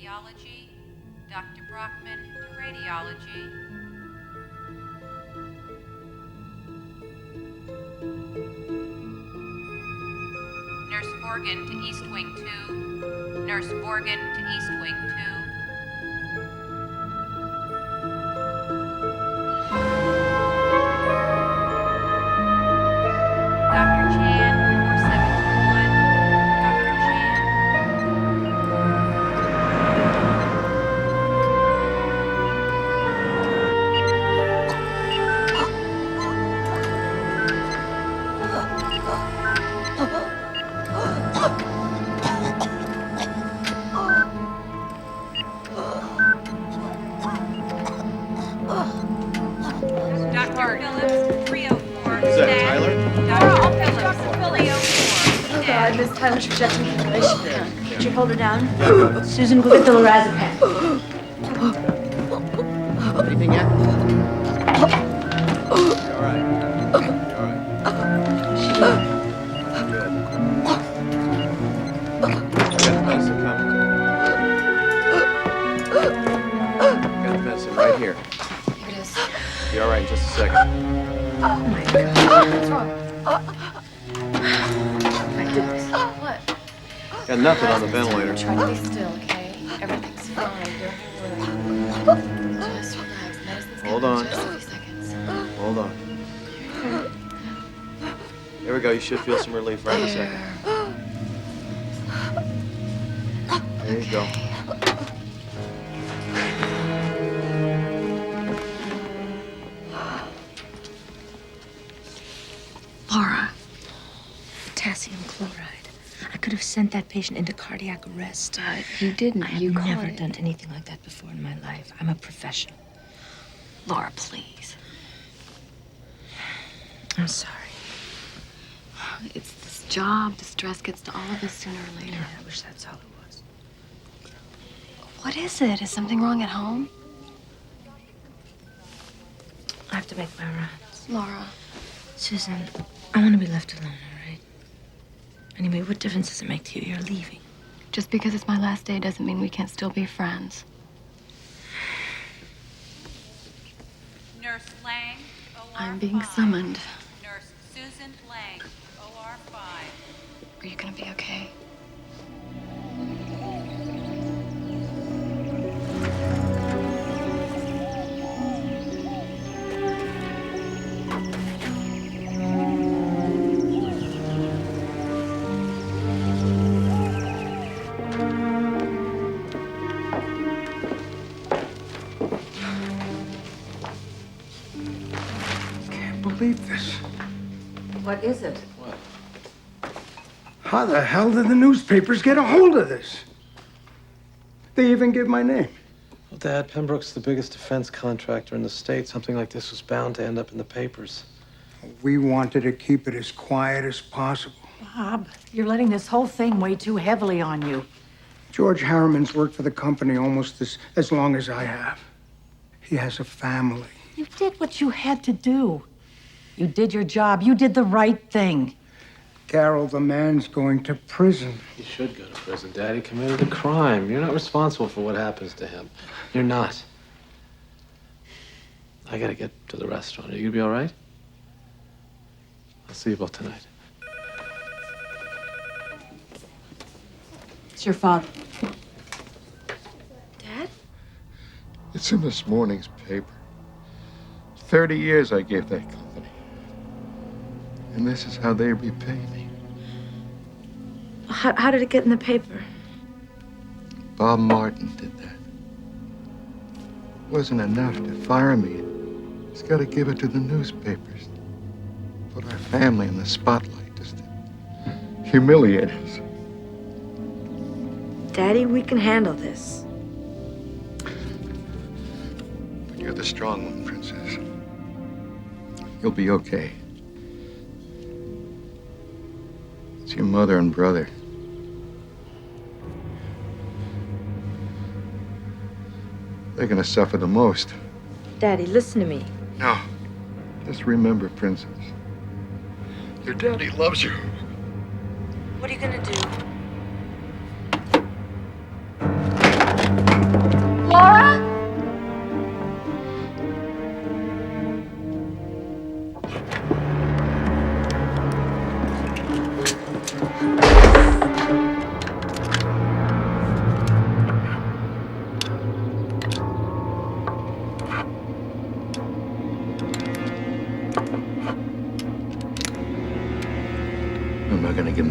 cardiology. Dr. Brockman to radiology. Nurse Morgan to East Wing 2. Nurse Morgan to East Wing 2. Dr. Chan, 4721. Dr. Chan. Dr. Phillips, 304. Is that Tyler? Dr. Phillips, 304. God, Miss Tyler's projecting English. Could you hold her down? Susan, go get the lorazepam. Anything yet? You all right? You all right? Good. Got the medicine coming. Got the medicine right here. Here it is. Be all right in just a second. Oh my God. What's wrong? My goodness. What? Got nothing on the ventilator. Try to be still, okay? Everything's fine. Don't worry. Just relax. Medicine's Hold coming on. in just a few seconds. Hold on. There we go. You should feel some relief right in a second. There you go. Laura, potassium chloride. I could have sent that patient into cardiac arrest. You didn't. I You have caught never it. done anything like that before in my life. I'm a professional. Laura, please. I'm sorry. It's this job. The stress gets to all of us sooner or later. I wish that's all it was. What is it? Is something wrong at home? I have to make my rounds. Laura. Susan, I want to be left alone, all right? Anyway, what difference does it make to you? You're leaving. Just because it's my last day doesn't mean we can't still be friends. Nurse Lang, OR I'm being 5. summoned. Nurse Susan Lang, OR 5. Are you gonna be okay? Can't believe this. What is it? How the hell did the newspapers get a hold of this? They even give my name. Well, Dad, Pembroke's the biggest defense contractor in the state. Something like this was bound to end up in the papers. We wanted to keep it as quiet as possible. Bob, you're letting this whole thing weigh too heavily on you. George Harriman's worked for the company almost as long as I have. He has a family. You did what you had to do. You did your job. You did the right thing. Carol, the man's going to prison. He should go to prison, Dad. He committed a crime. You're not responsible for what happens to him. You're not. I gotta get to the restaurant. Are you gonna be all right? I'll see you both tonight. It's your father. Dad? It's in this morning's paper. 30 years I gave that company. And this is how they repay me. How did it get in the paper? Bob Martin did that. Wasn't enough to fire me. He's got to give it to the newspapers. Put our family in the spotlight just to humiliate us. Daddy, we can handle this. But you're the strong one, Princess. You'll be okay. It's your mother and brother. They're gonna suffer the most. Daddy, listen to me. No. Just remember, Princess. Your daddy loves you. What are you gonna do?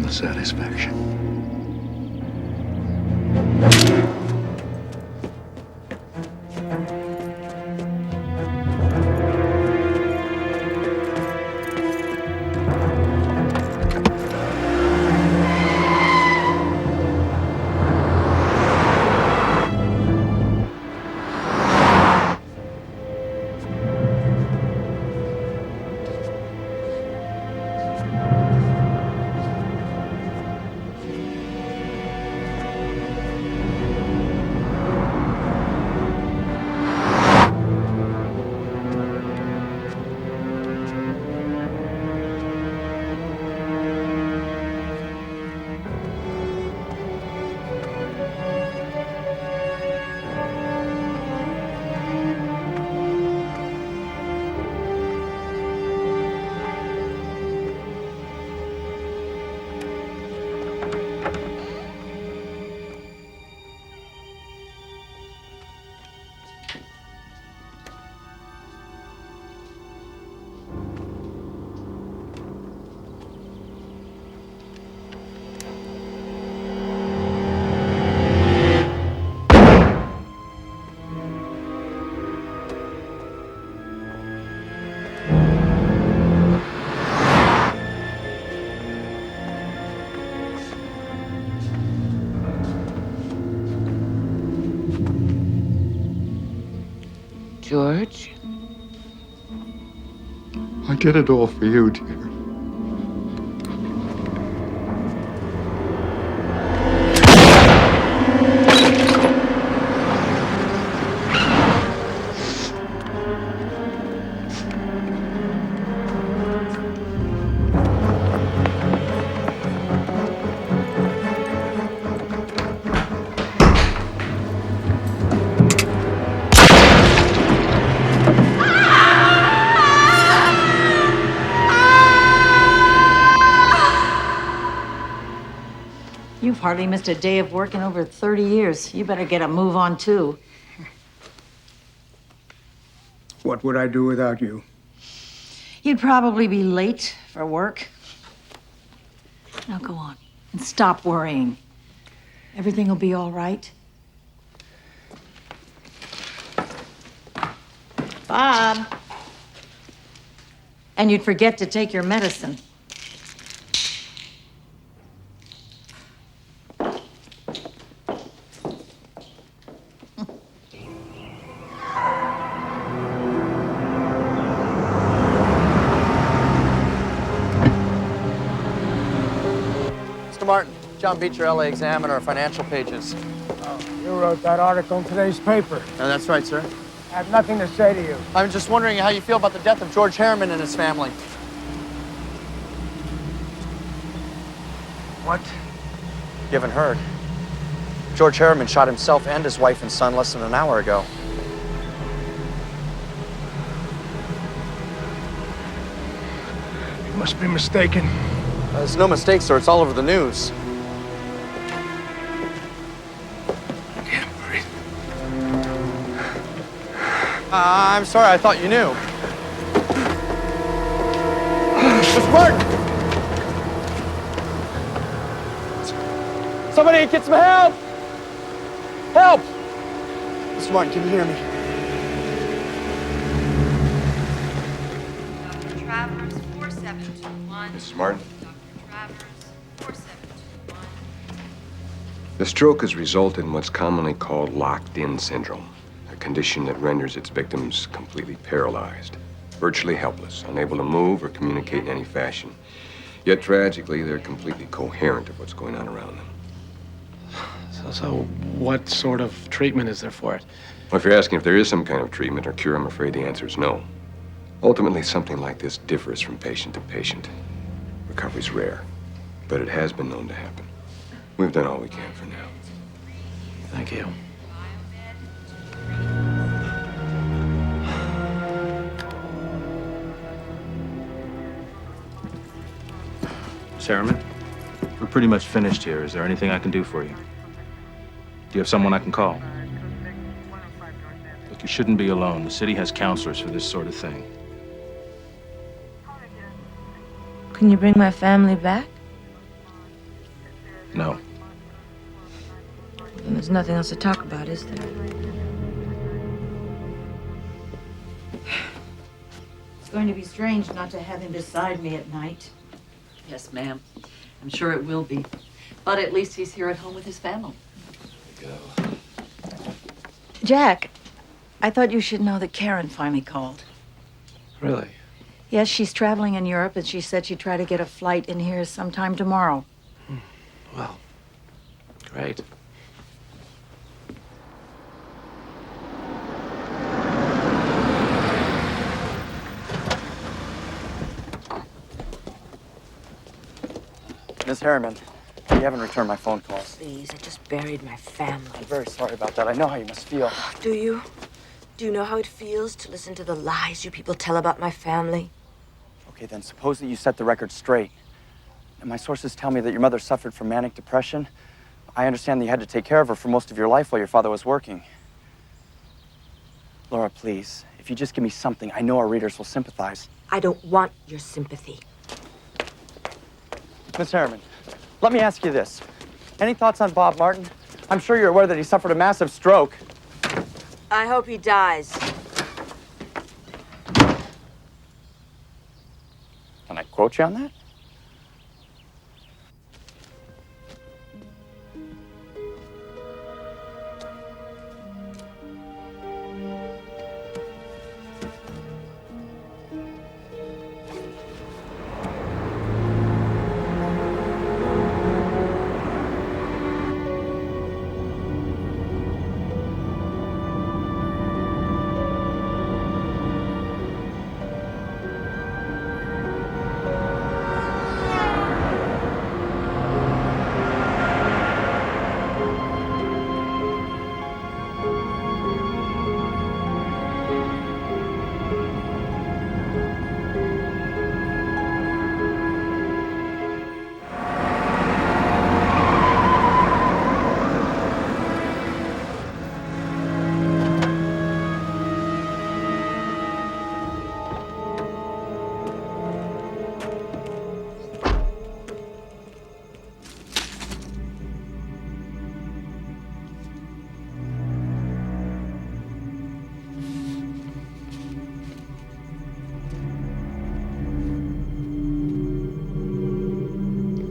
the satisfaction. George? I did it all for you, dear. You've hardly missed a day of work in over 30 years. You better get a move on, too. What would I do without you? You'd probably be late for work. Now go on and stop worrying. Everything will be all right. Bob. And you'd forget to take your medicine. Mr. Martin, John Beecher, LA Examiner, financial pages. You wrote that article in today's paper. That's right, sir. I have nothing to say to you. I'm just wondering how you feel about the death of George Harriman and his family. What? You haven't heard. George Harriman shot himself and his wife and son less than an hour ago. You must be mistaken. There's no mistake, sir. It's all over the news. I can't breathe. I'm sorry. I thought you knew. Mr. Martin! Somebody get some help! Help! Mr. Martin, can you hear me? Dr. Travers, 4721. Mrs. Martin? Dr. Travers, 4721. The stroke has resulted in what's commonly called locked-in syndrome, a condition that renders its victims completely paralyzed, virtually helpless, unable to move or communicate in any fashion. Yet tragically, they're completely coherent of what's going on around them. So what sort of treatment is there for it? Well, if you're asking if there is some kind of treatment or cure, I'm afraid the answer is no. Ultimately, something like this differs from patient to patient. Recovery's rare, but it has been known to happen. We've done all we can for now. Thank you. Miss Harriman, we're pretty much finished here. Is there anything I can do for you? Do you have someone I can call? Look, you shouldn't be alone. The city has counselors for this sort of thing. Can you bring my family back? No. And there's nothing else to talk about, is there? It's going to be strange not to have him beside me at night. Yes, ma'am. I'm sure it will be. But at least he's here at home with his family. Jack, I thought you should know that Karen finally called. Really? Yes, she's traveling in Europe, and she said she'd try to get a flight in here sometime tomorrow. Well, great. Miss Harriman, you haven't returned my phone calls. Please, I just buried my family. I'm very sorry about that. I know how you must feel. Do you? Do you know how it feels to listen to the lies you people tell about my family? Okay, then suppose that you set the record straight. And my sources tell me that your mother suffered from manic depression. I understand that you had to take care of her for most of your life while your father was working. Laura, please, if you just give me something, I know our readers will sympathize. I don't want your sympathy. Miss Harriman, let me ask you this. Any thoughts on Bob Martin? I'm sure you're aware that he suffered a massive stroke. I hope he dies. Can I quote you on that?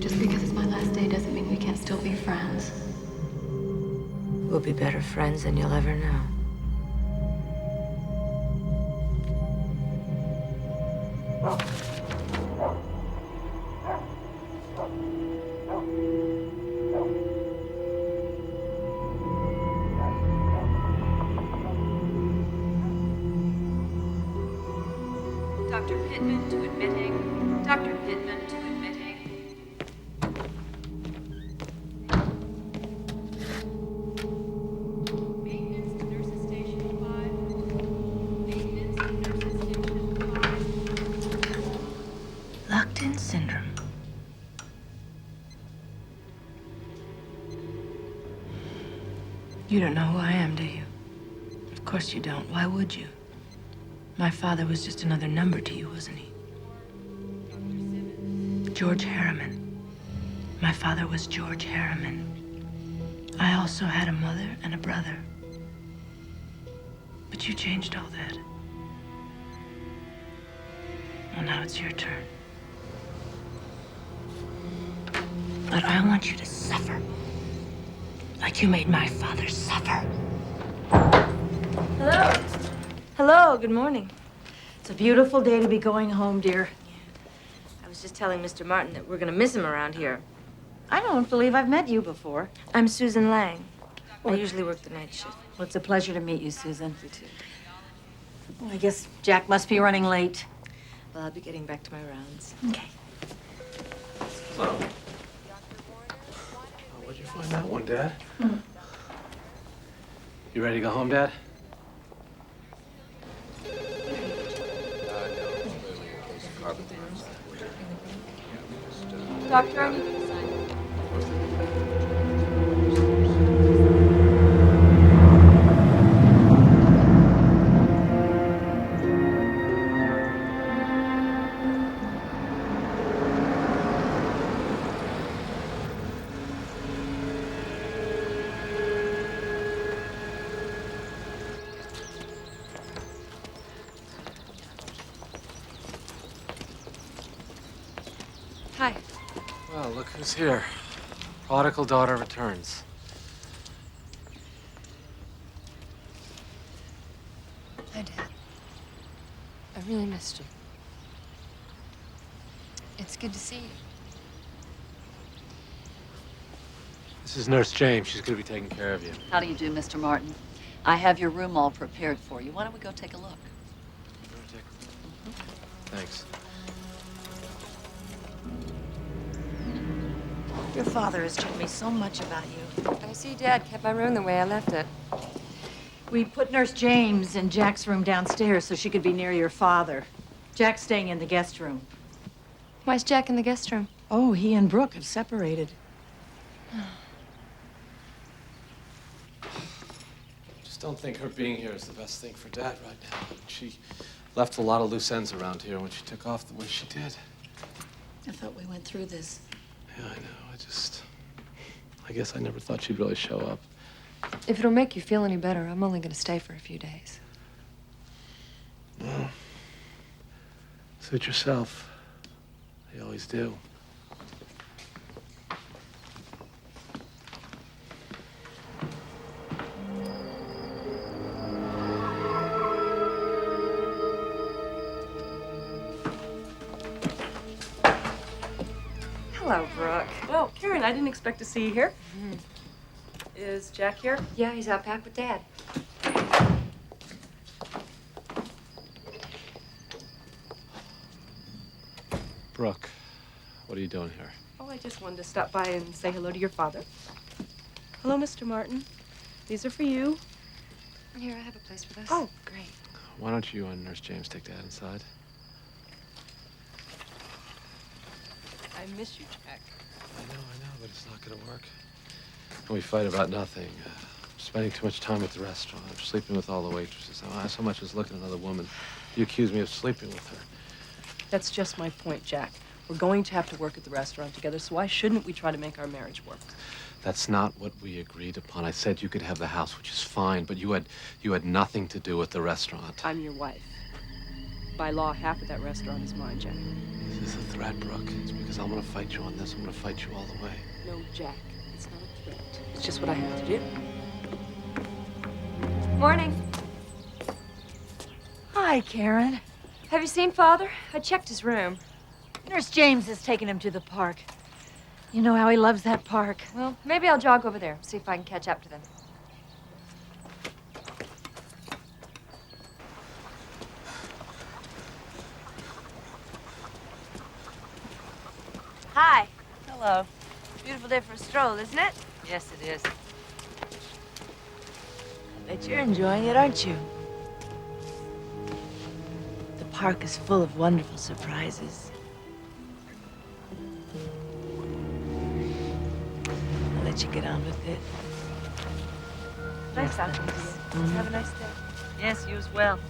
Just because it's my last day doesn't mean we can't still be friends. We'll be better friends than you'll ever know. Dr. Pittman to admitting. Dr. Pittman to admitting. Maintenance to nurses station 5. Maintenance to nurses station 5. Locked-in syndrome. You don't know who I am, do you? Of course you don't. Why would you? My father was just another number to you, wasn't he? George Harriman. My father was George Harriman. I also had a mother and a brother. But you changed all that. Well, now it's your turn. But I want you to suffer. Like you made my father suffer. Hello. Hello, good morning. It's a beautiful day to be going home, dear. I was just telling Mr. Martin that we're gonna miss him around here. I don't believe I've met you before. I'm Susan Lang. I usually work the night shift. Well, it's a pleasure to meet you, Susan. You too. Well, I guess Jack must be running late. Well, I'll be getting back to my rounds. Okay. Oh, where'd you find that one, Dad? You ready to go home, Dad? Doctor, I need you to sign. Well, look who's here. Prodigal daughter returns. Hi, Dad. I really missed you. It's good to see you. This is Nurse James. She's going to be taking care of you. How do you do, Mr. Martin? I have your room all prepared for you. Why don't we go take a look? Thanks. Your father has told me so much about you. I see Dad kept my room the way I left it. We put Nurse James in Jack's room downstairs so she could be near your father. Jack's staying in the guest room. Why's Jack in the guest room? Oh, he and Brooke have separated. Just don't think her being here is the best thing for Dad right now. She left a lot of loose ends around here when she took off the way she did. I thought we went through this. Yeah, I know. I guess I never thought she'd really show up. If it'll make you feel any better, I'm only going to stay for a few days. Well, suit yourself. They always do. Hello, Brooke. Well, Karen, I didn't expect to see you here. Is Jack here? Yeah, he's out back with Dad. Brooke, what are you doing here? Oh, I just wanted to stop by and say hello to your father. Hello, Mr. Martin. These are for you. Here, I have a place for this. Oh, great. Why don't you and Nurse James take Dad inside? I miss you, Jack. I know, but it's not gonna work. And we fight about nothing. Spending too much time at the restaurant. I'm sleeping with all the waitresses. I so much as look at another woman. You accuse me of sleeping with her. That's just my point, Jack. We're going to have to work at the restaurant together, so why shouldn't we try to make our marriage work? That's not what we agreed upon. I said you could have the house, which is fine, but you had nothing to do with the restaurant. I'm your wife. By law, half of that restaurant is mine, Jack. This is a threat, Brooke. It's because I'm gonna fight you on this. I'm gonna fight you all the way. No, Jack. It's not a threat. It's just what I have to do. Morning. Hi, Karen. Have you seen Father? I checked his room. Nurse James has taken him to the park. You know how he loves that park. Well, maybe I'll jog over there, see if I can catch up to them. Hi. Hello. Beautiful day for a stroll, isn't it? Yes, it is. I bet you're enjoying it, aren't you? The park is full of wonderful surprises. I'll let you get on with it. Nice talking to you. Have a nice day. Yes, you as well.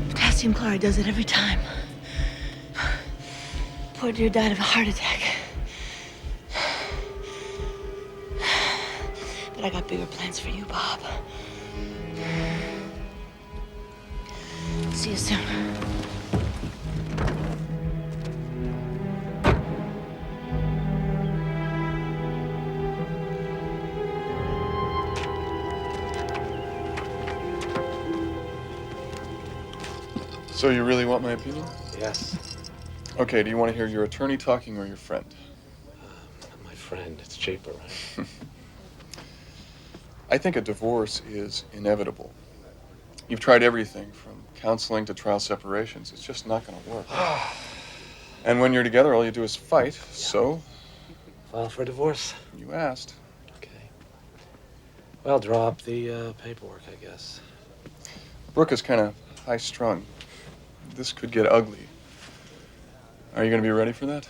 Potassium chloride does it every time. Poor dear died of a heart attack. But I got bigger plans for you, Bob. See you soon. So you really want my opinion? Yes. Okay, do you want to hear your attorney talking or your friend? My friend, it's cheaper, right? I think a divorce is inevitable. You've tried everything from counseling to trial separations. It's just not going to work. And when you're together, all you do is fight, so... File for divorce. You asked. Okay. Well, draw up the paperwork, I guess. Brooke is kind of high-strung. This could get ugly. Are you going to be ready for that?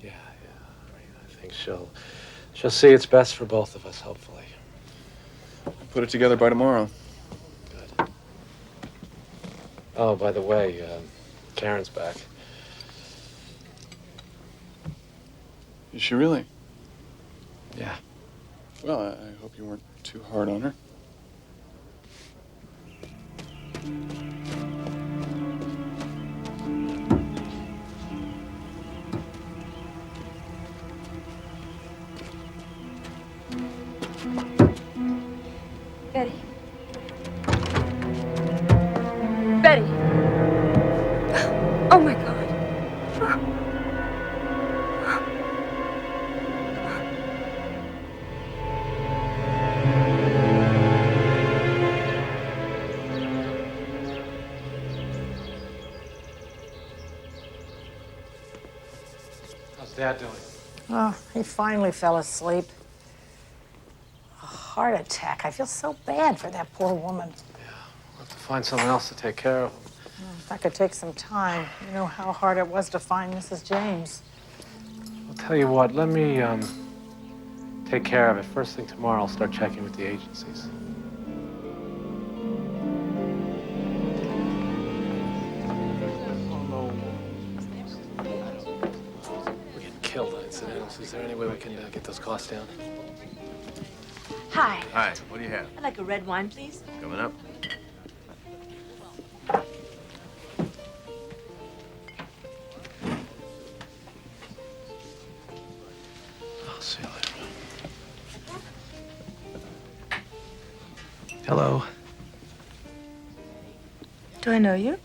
Yeah. I think she'll see it's best for both of us, hopefully. Put it together by tomorrow. Good. Oh, by the way, Karen's back. Is she really? Yeah. Well, I hope you weren't too hard on her. Betty. Betty. Oh my God. How's Dad doing? Oh, he finally fell asleep. A heart attack. I feel so bad for that poor woman. We'll have to find someone else to take care of him. If I could take some time, you know how hard it was to find Mrs. James. I'll tell you what, let me take care of it. First thing tomorrow, I'll start checking with the agencies. We're getting killed on incidentals. Is there any way we can get those costs down? Hi. Hi, what do you have? I'd like a red wine, please. Coming up. I'll see you later. Hello. Do I know you?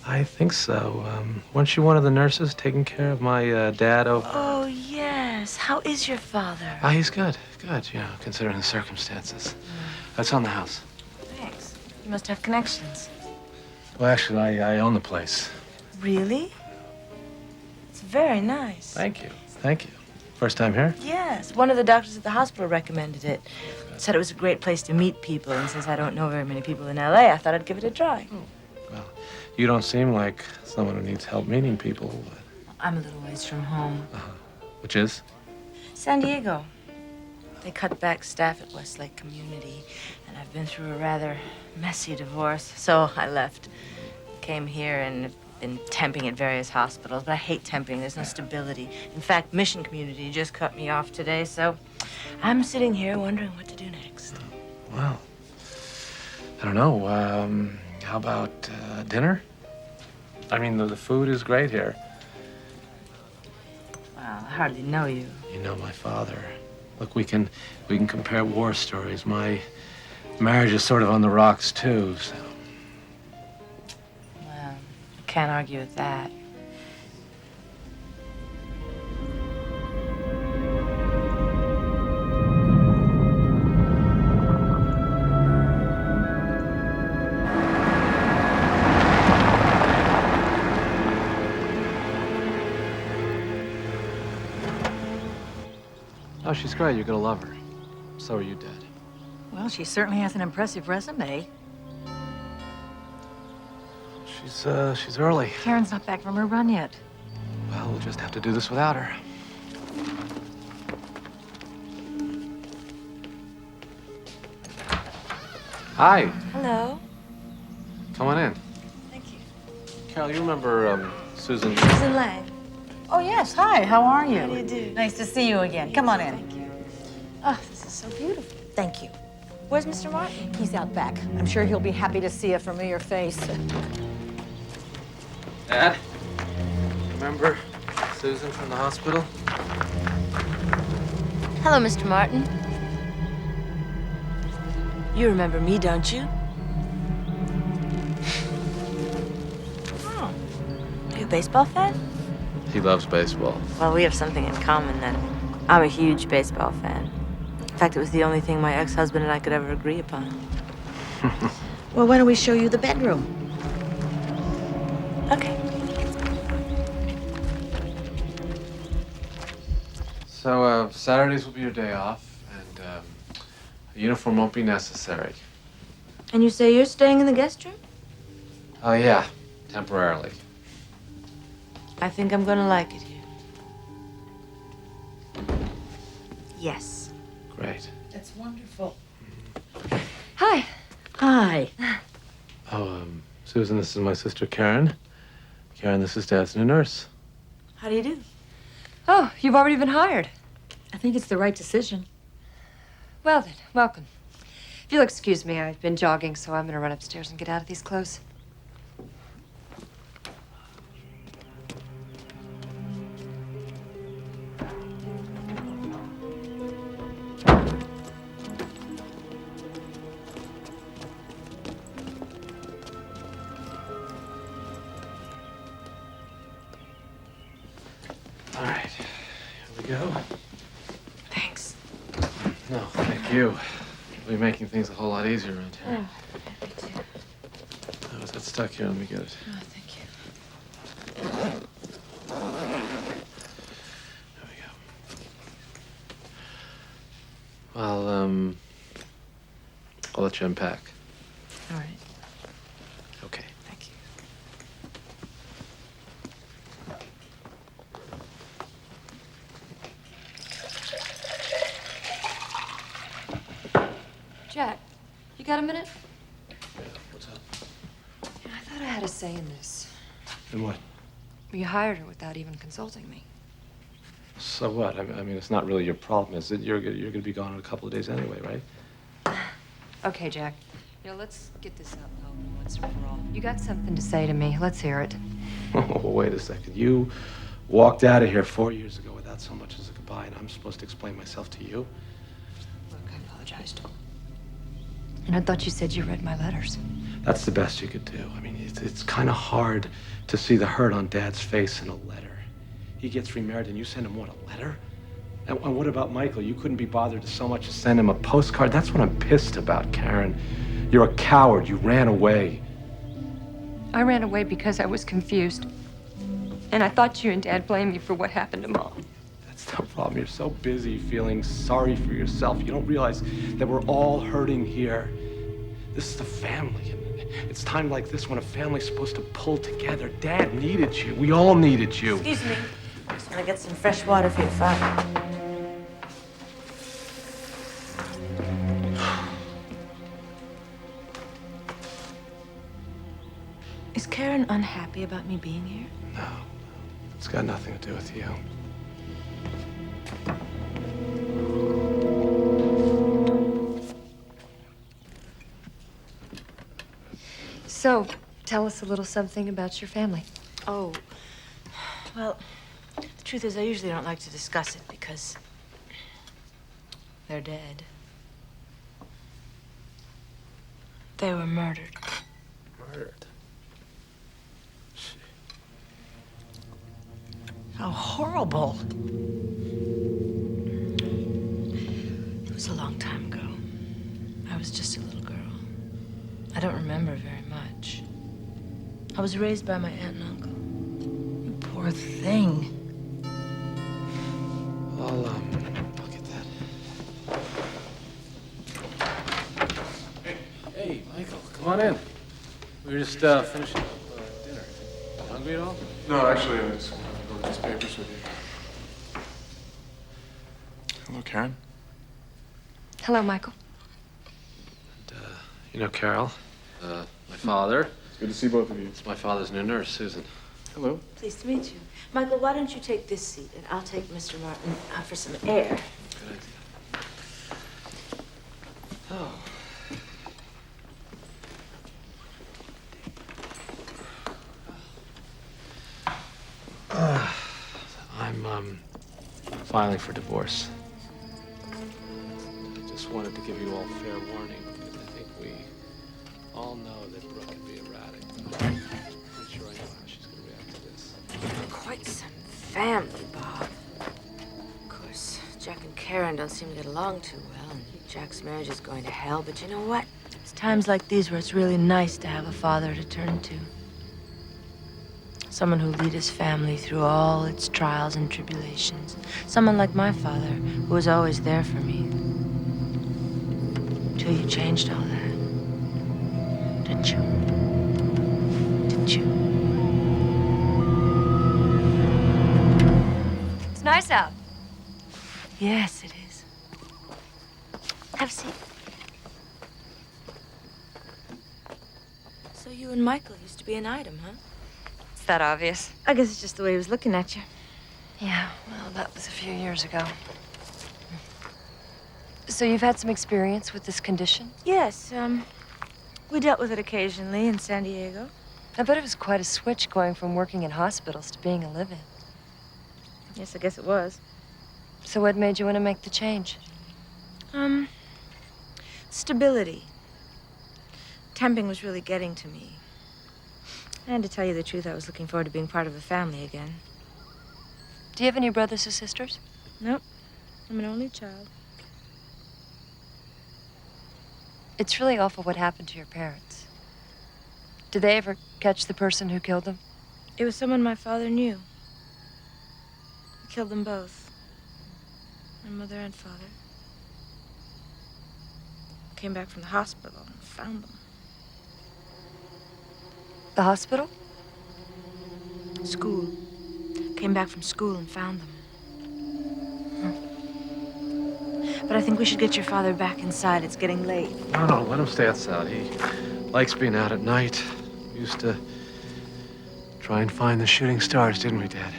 I think so. Weren't you one of the nurses taking care of my dad over? Oh, yes. How is your father? He's good. Good, you know, considering the circumstances. That's on the house. Thanks. You must have connections. Well, actually, I own the place. Really? It's very nice. Thank you. Thank you. First time here? Yes. One of the doctors at the hospital recommended it. Said it was a great place to meet people, and since I don't know very many people in L.A., I thought I'd give it a try. Well, you don't seem like someone who needs help meeting people. I'm a little ways from home. Which is? San Diego. They cut back staff at Westlake Community, and I've been through a rather messy divorce, so I left. Came here and have been temping at various hospitals, but I hate temping. There's no stability. In fact, Mission Community just cut me off today, so I'm sitting here wondering what to do next. Well, I don't know. How about dinner? I mean, the food is great here. Well, I hardly know you. You know my father. Look, we can compare war stories. My marriage is sort of on the rocks, too, so. Well, can't argue with that. Oh, she's great. You're gonna love her. So are you, Dad. Well, she certainly has an impressive resume. She's early. Karen's not back from her run yet. Well, we'll just have to do this without her. Hi. Hello. Come on in. Thank you. Carol, you remember Susan? Susan Lang. Oh, yes. Hi, how are you? How do you do? Nice to see you again. Come on in. Thank you. Oh, this is so beautiful. Thank you. Where's Mr. Martin? He's out back. I'm sure he'll be happy to see a familiar face. Dad? Remember Susan from the hospital? Hello, Mr. Martin. You remember me, don't you? a baseball fan? He loves baseball. Well, we have something in common then. I'm a huge baseball fan. In fact, it was the only thing my ex-husband and I could ever agree upon. Well, why don't we show you the bedroom? Okay. So, Saturdays will be your day off, and a uniform won't be necessary. And you say you're staying in the guest room? Oh, yeah, temporarily. I think I'm gonna like it here. Yes. Great. That's wonderful. Hi. Hi. Oh, Susan, this is my sister Karen. Karen, this is Dad's new nurse. How do you do? Oh, you've already been hired. I think it's the right decision. Well then, welcome. If you'll excuse me, I've been jogging, so I'm gonna run upstairs and get out of these clothes. All right, here we go. Thanks. No, thank you. You'll be making things a whole lot easier around here. Oh, happy to. How is that stuck here? Let me get it. Oh, thank you. There we go. Well, I'll let you unpack. All right. Okay. Thank you. Jack, you got a minute? What's up? Yeah, I thought I had a say in this. And what? Well, you hired her without even consulting me. So what? I mean, it's not really your problem, is it? You're going to be gone in a couple of days anyway, right? Okay, Jack. You know, let's get this out in the open once and for all. You got something to say to me. Let's hear it. Oh, wait a second. You walked out of here 4 years ago without so much as a goodbye, and I'm supposed to explain myself to you? Look, I apologized. And I thought you said you read my letters. That's the best you could do. I mean, it's kind of hard to see the hurt on Dad's face in a letter. He gets remarried, and you send him, what, a letter? And what about Michael? You couldn't be bothered to so much as send him a postcard? That's what I'm pissed about, Karen. You're a coward. You ran away. I ran away because I was confused. And I thought you and Dad blamed me for what happened to Mom. That's the problem. You're so busy feeling sorry for yourself. You don't realize that we're all hurting here. This is the family. And it's time like this when a family's supposed to pull together. Dad needed you. We all needed you. Excuse me. Just want to get some fresh water for your fire. Is Karen unhappy about me being here? No. It's got nothing to do with you. So, tell us a little something about your family. Oh, well, the truth is I usually don't like to discuss it because they're dead. They were murdered. Murdered? How horrible. It was a long time ago. I was just a little girl. I don't remember very much. I was raised by my aunt and uncle. You poor thing. I'll get that. Hey, Michael, come on in. We were just finishing up dinner. Hungry at all? No, actually, I just wanted to go over these papers with you. Hello, Karen. Hello, Michael. And, you know Carol, my father. It's good to see both of you. It's my father's new nurse, Susan. Hello. Pleased to meet you. Michael, why don't you take this seat and I'll take Mr. Martin out for some air. Good idea. Oh. I'm filing for divorce. I just wanted to give you all fair warning because I think we all know that Brooke can be erratic. I'm pretty sure I know how she's going to react to this. quite some family, Bob. Of course, Jack and Karen don't seem to get along too well, and Jack's marriage is going to hell, but you know what? It's times like these where it's really nice to have a father to turn to. Someone who'll lead his family through all its trials and tribulations. Someone like my father, who was always there for me. Until you changed all that. Didn't you? Didn't you? It's nice out. Yes, it is. Have a seat. So you and Michael used to be an item, huh? It's that obvious. I guess it's just the way he was looking at you. Yeah, well, that was a few years ago. So you've had some experience with this condition? Yes, we dealt with it occasionally in San Diego. I bet it was quite a switch going from working in hospitals to being a live-in. Yes, I guess it was. So what made you want to make the change? Stability. Temping was really getting to me. And to tell you the truth, I was looking forward to being part of a family again. Do you have any brothers or sisters? Nope. I'm an only child. It's really awful what happened to your parents. Did they ever catch the person who killed them? It was someone my father knew. He killed them both. My mother and father. Came back from the hospital and found them. The hospital? School. Came back from school and found them. But I think we should get your father back inside. It's getting late. No, let him stay outside. He likes being out at night. We used to try and find the shooting stars, didn't we, Dad?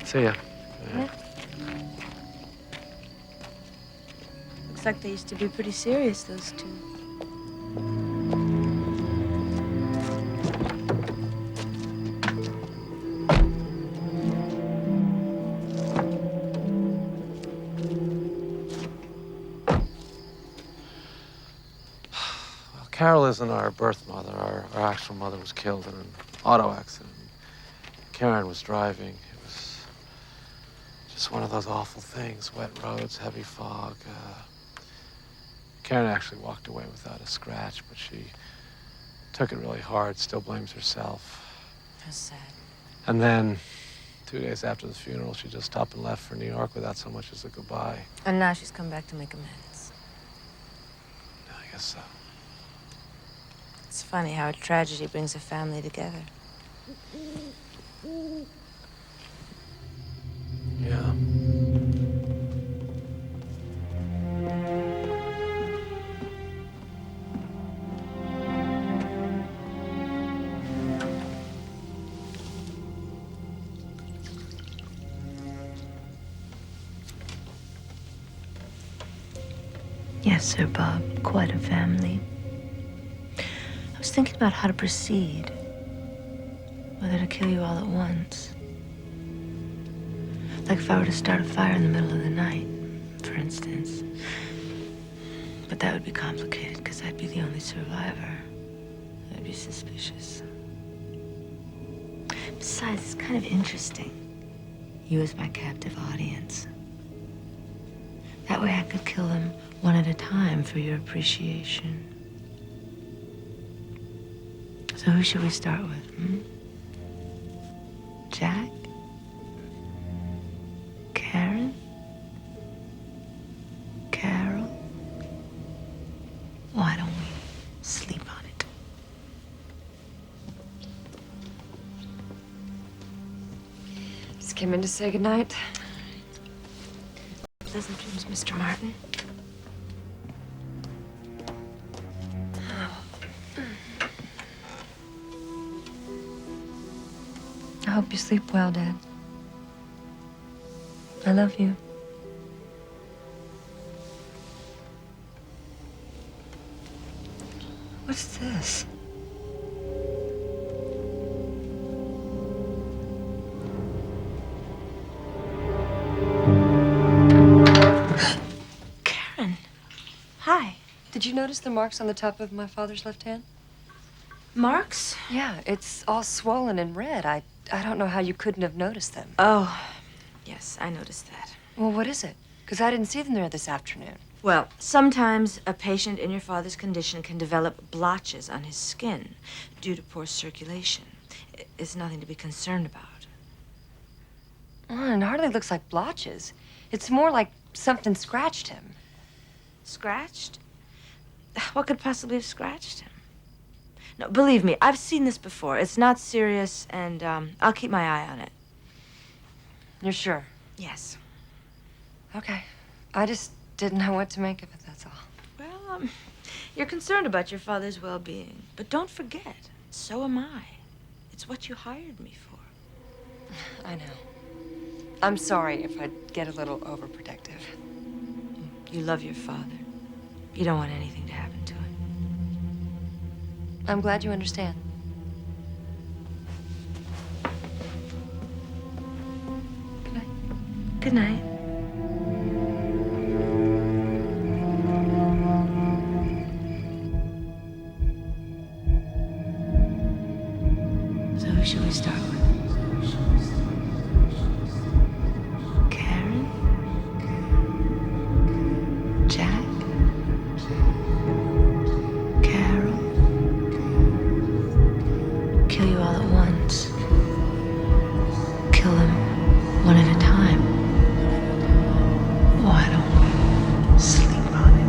See ya. Yeah. Looks like they used to be pretty serious, those two. Carol isn't our birth mother. Our actual mother was killed in an auto accident. Karen was driving. It was just one of those awful things. Wet roads, heavy fog. Karen actually walked away without a scratch, but she took it really hard, still blames herself. How sad. And then, 2 days after the funeral, she just up and left for New York without so much as a goodbye. And now she's come back to make amends. I guess so. It's funny how a tragedy brings a family together. Yeah. Yes, sir, Bob. Quite a family. I was thinking about how to proceed. Whether to kill you all at once. Like if I were to start a fire in the middle of the night, for instance. But that would be complicated because I'd be the only survivor. I'd be suspicious. Besides, it's kind of interesting. You as my captive audience. That way I could kill them one at a time for your appreciation. So who should we start with, Jack? Karen? Carol? Why don't we sleep on it? Just came in to say goodnight. Pleasant dreams, Mr. Martin. I hope you sleep well, Dad. I love you. What's this? Karen. Hi. Did you notice the marks on the top of my father's left hand? Marks? Yeah, it's all swollen and red. I don't know how you couldn't have noticed them. Oh, yes, I noticed that. Well, what is it? Because I didn't see them there this afternoon. Well, sometimes a patient in your father's condition can develop blotches on his skin due to poor circulation. It's nothing to be concerned about. Oh, it hardly looks like blotches. It's more like something scratched him. Scratched? What could possibly have scratched him? No, believe me, I've seen this before. It's not serious, and I'll keep my eye on it. You're sure? Yes. Okay. I just didn't know what to make of it, that's all. Well, you're concerned about your father's well-being. But don't forget, so am I. It's what you hired me for. I know. I'm sorry if I get a little overprotective. You love your father. You don't want anything to happen to him. I'm glad you understand. Good night. Good night. So who should we start with? Karen? Jack? Carol? Kill you all at once. Kill them one at a time. Why don't we sleep on it?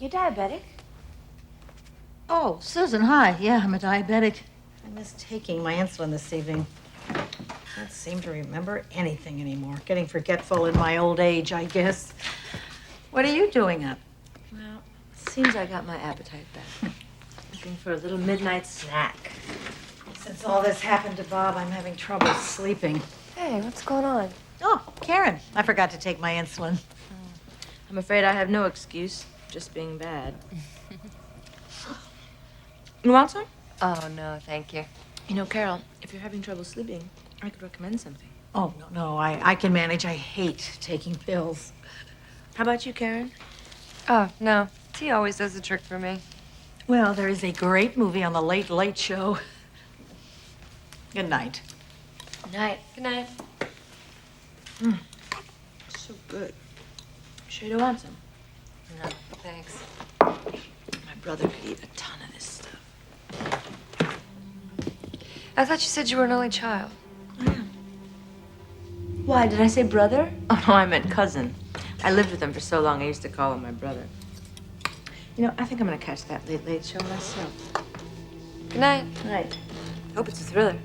You diabetic? Oh, Susan, hi. Yeah, I'm a diabetic. I missed taking my insulin this evening. Can't seem to remember anything anymore. Getting forgetful in my old age, I guess. What are you doing up? Well, seems I got my appetite back. Looking for a little midnight snack. Since all this happened to Bob, I'm having trouble sleeping. Hey, what's going on? Oh, Karen. I forgot to take my insulin. I'm afraid I have no excuse, just being bad. You want some? Oh, no, thank you. You know, Carol, if you're having trouble sleeping, I could recommend something. Oh, no, I can manage. I hate taking pills. How about you, Karen? Oh, no. Tea always does the trick for me. Well, there is a great movie on the Late Late Show. Good night. Good night. Good night. So good. Sure you don't want some? No, thanks. My brother could eat a ton of this stuff. I thought you said you were an only child. Why, did I say brother? Oh, no, I meant cousin. I lived with him for so long, I used to call him my brother. You know, I think I'm gonna catch that Late Late Show myself. Good night. Good night. Hope it's a thriller.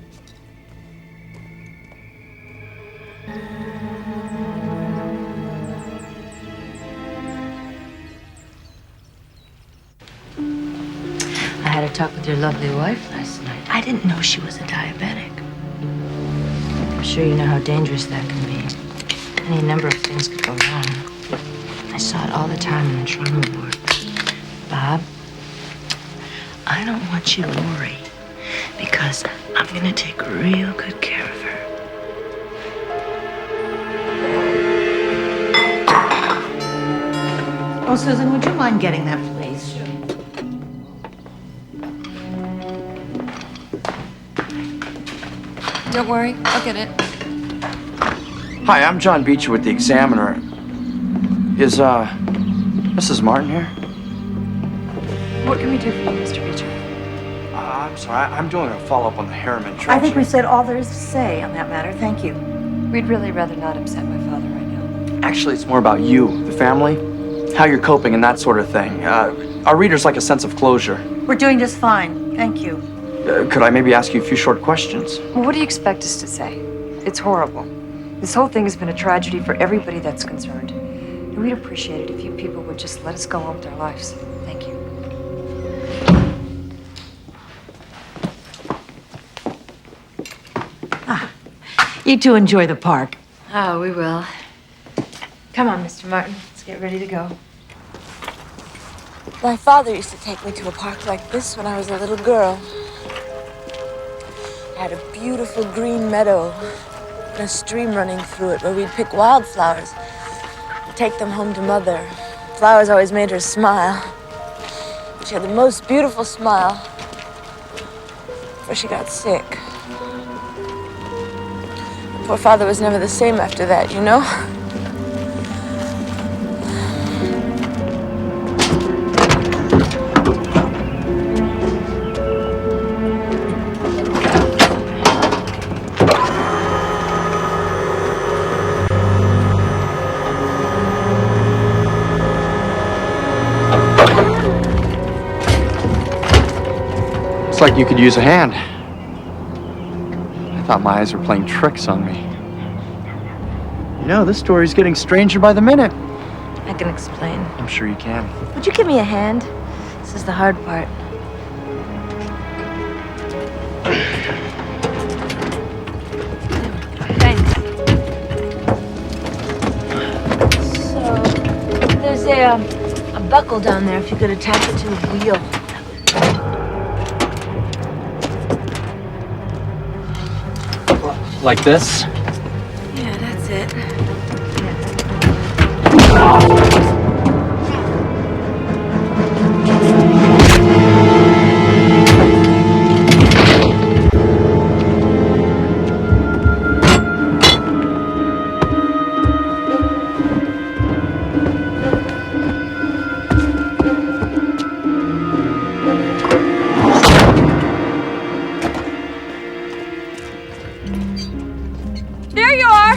I had a talk with your lovely wife last night. I didn't know she was a diabetic. I'm sure you know how dangerous that can be. Any number of things could go wrong. I saw it all the time in the trauma ward. Bob, I don't want you to worry because I'm gonna take real good care of her. Oh, Susan, would you mind getting that, please? Don't worry, I'll get it. Hi, I'm John Beecher with the Examiner. Is, Mrs. Martin here? What can we do for you, Mr. Beecher? I'm sorry, I'm doing a follow-up on the Harriman I tragedy. think we said all there is to say on that matter. Thank you. We'd really rather not upset my father right now. Actually, it's more about you, the family, how you're coping and that sort of thing. Our readers like a sense of closure. We're doing just fine. Thank you. Could I maybe ask you a few short questions? Well, what do you expect us to say? It's horrible. This whole thing has been a tragedy for everybody that's concerned. And we'd appreciate it if you people would just let us go on with our lives. Thank you. You two enjoy the park. Oh, we will. Come on, Mr. Martin. Let's get ready to go. My father used to take me to a park like this when I was a little girl. It had a beautiful green meadow and a stream running through it where we'd pick wildflowers and take them home to Mother. Flowers always made her smile. She had the most beautiful smile before she got sick. Poor father was never the same after that, you know? It's like you could use a hand. I thought my eyes were playing tricks on me. You know, this story's getting stranger by the minute. I can explain. I'm sure you can. Would you give me a hand? This is the hard part. Thanks. So, there's a buckle down there if you could attach it to the wheel. Like this? Yeah, that's it. There you are!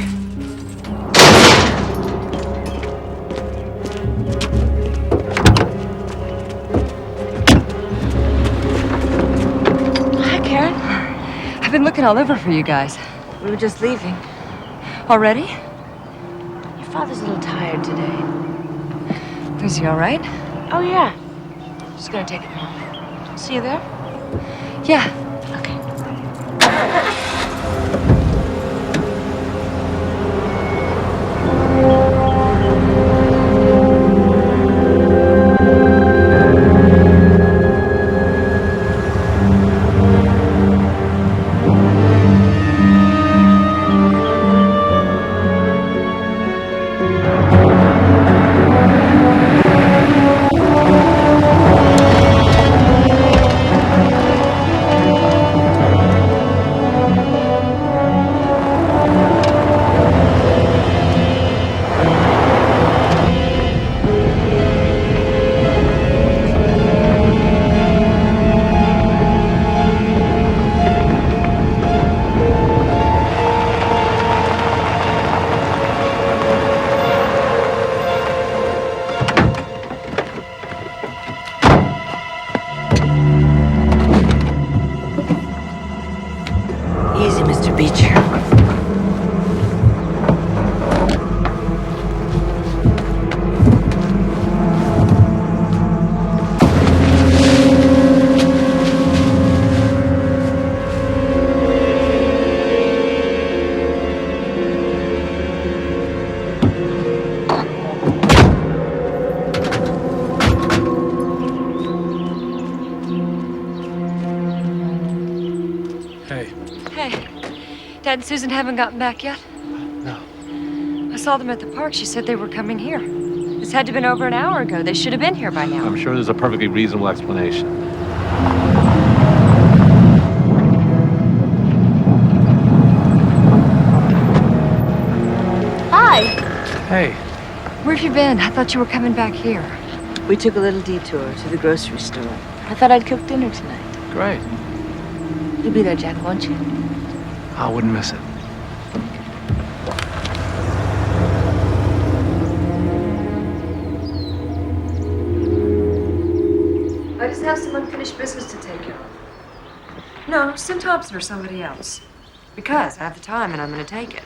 Hi, Karen. I've been looking all over for you guys. We were just leaving. Already? Your father's a little tired today. Is he all right? Oh, yeah. Just gonna take it home. See you there? Yeah. Okay. Easy, Mr. Beecher. Hey. Hey, Dad and Susan haven't gotten back yet? No. I saw them at the park. She said they were coming here. This had to have been over an hour ago. They should have been here by now. I'm sure there's a perfectly reasonable explanation. Hi. Hey. Where have you been? I thought you were coming back here. We took a little detour to the grocery store. I thought I'd cook dinner tonight. Great. You'll be there, Jack, won't you? I wouldn't miss it. I just have some unfinished business to take care of. No, send Thompson or somebody else. Because I have the time and I'm going to take it.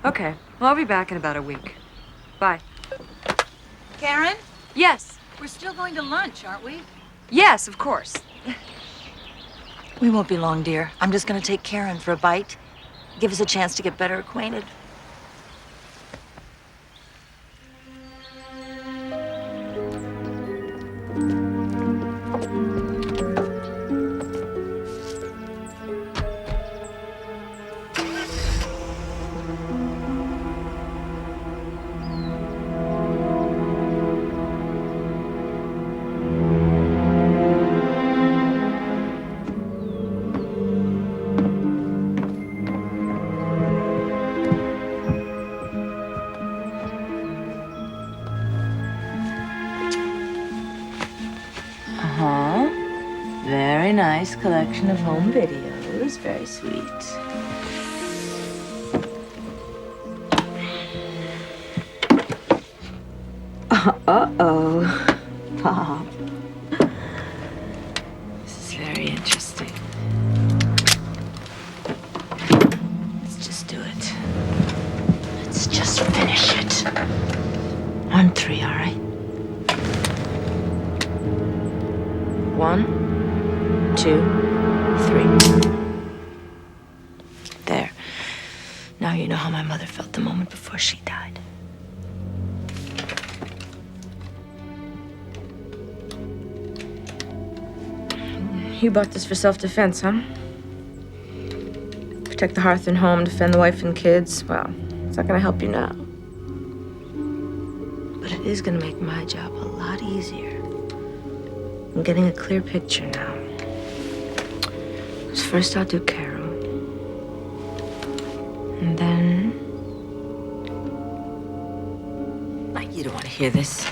Okay, well, I'll be back in about a week. Bye. Karen, Yes. we're still going to lunch, aren't we? Yes, of course. We won't be long, dear. I'm just going to take Karen for a bite. Give us a chance to get better acquainted. nice collection of home videos. Very sweet. Uh-oh. Pop. This is very interesting. Let's just do it. Let's just finish it. On 3, all right? 1, 2, 3. There. Now you know how my mother felt the moment before she died. You bought this for self-defense, huh? Protect the hearth and home, defend the wife and kids. Well, it's not gonna help you now. But it is gonna make my job a lot easier. I'm getting a clear picture now. So first I'll do Carol. And then... Mike, you don't want to hear this.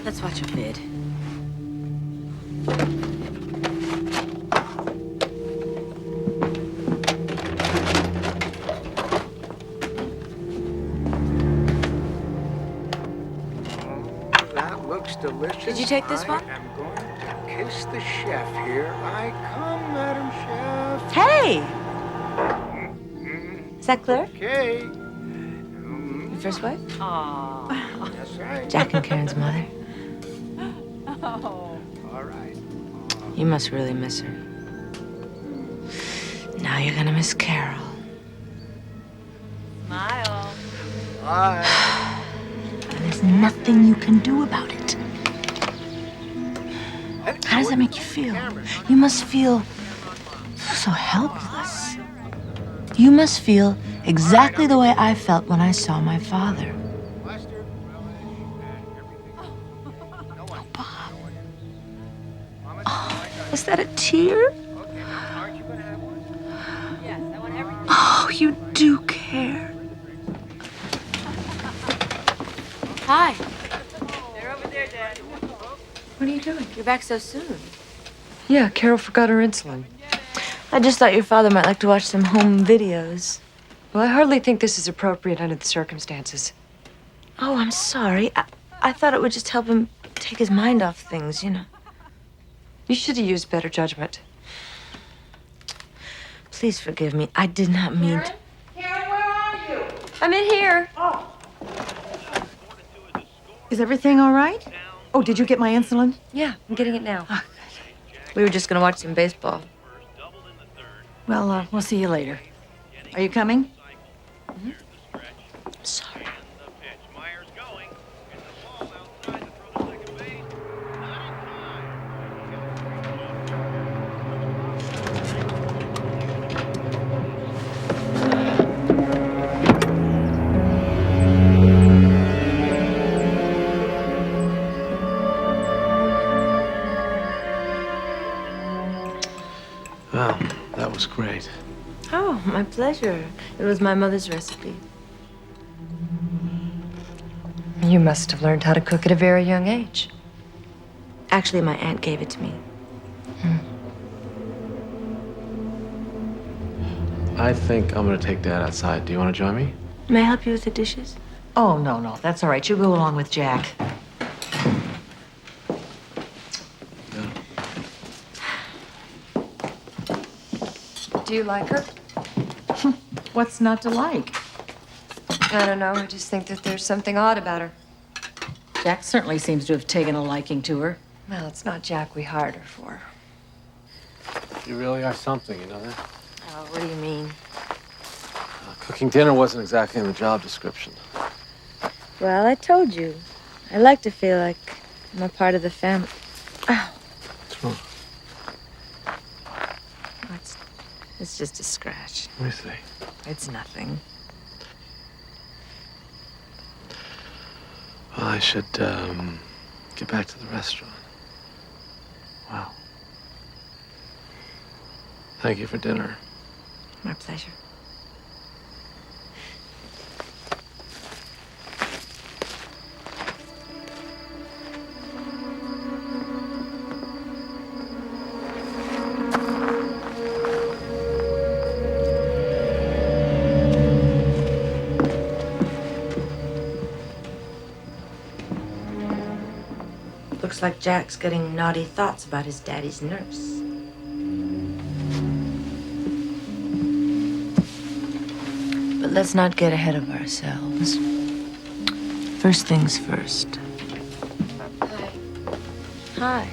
Let's watch a vid. That looks delicious. Did you take this one? I am going to kiss the chef. Here I come, Madam Chef. Hey! Is that Claire? Okay. Your first wife? Aww. That's right. Jack and Karen's mother. Oh. All right. You must really miss her. Now you're gonna miss Carol. Smile. Bye. There's nothing you can do about it. How does that make you feel? You must feel so helpless. You must feel exactly the way I felt when I saw my father. Oh, Bob. Oh, was that a tear? Oh, you do care. Hi. They're over there, Dad. What are you doing? You're back so soon. Yeah, Carol forgot her insulin. I just thought your father might like to watch some home videos. Well, I hardly think this is appropriate under the circumstances. Oh, I'm sorry. I thought it would just help him take his mind off things, you know. You should have used better judgment. Please forgive me. I did not mean to. Karen, where are you? I'm in here. Oh. Is everything all right? Oh, did you get my insulin? Yeah, I'm getting it now. We were just gonna watch some baseball. Well, we'll see you later. Are you coming? I'm sorry. Well, that was great. Oh, my pleasure. It was my mother's recipe. You must have learned how to cook at a very young age. Actually, my aunt gave it to me. I think I'm gonna take Dad outside. Do you want to join me? May I help you with the dishes? Oh, no. That's all right. You go along with Jack. Do you like her? What's not to like? I don't know. I just think that there's something odd about her. Jack certainly seems to have taken a liking to her. Well, it's not Jack we hired her for. You really are something, you know that? Oh, what do you mean? Cooking dinner wasn't exactly in the job description. Well, I told you. I like to feel like I'm a part of the family. Ow. What's wrong? Oh, it's just a scratch. Let me see. It's nothing. Well, I should get back to the restaurant. Wow. Thank you for dinner. My pleasure. Looks like Jack's getting naughty thoughts about his daddy's nurse. But let's not get ahead of ourselves. First things first. Hi. Hi.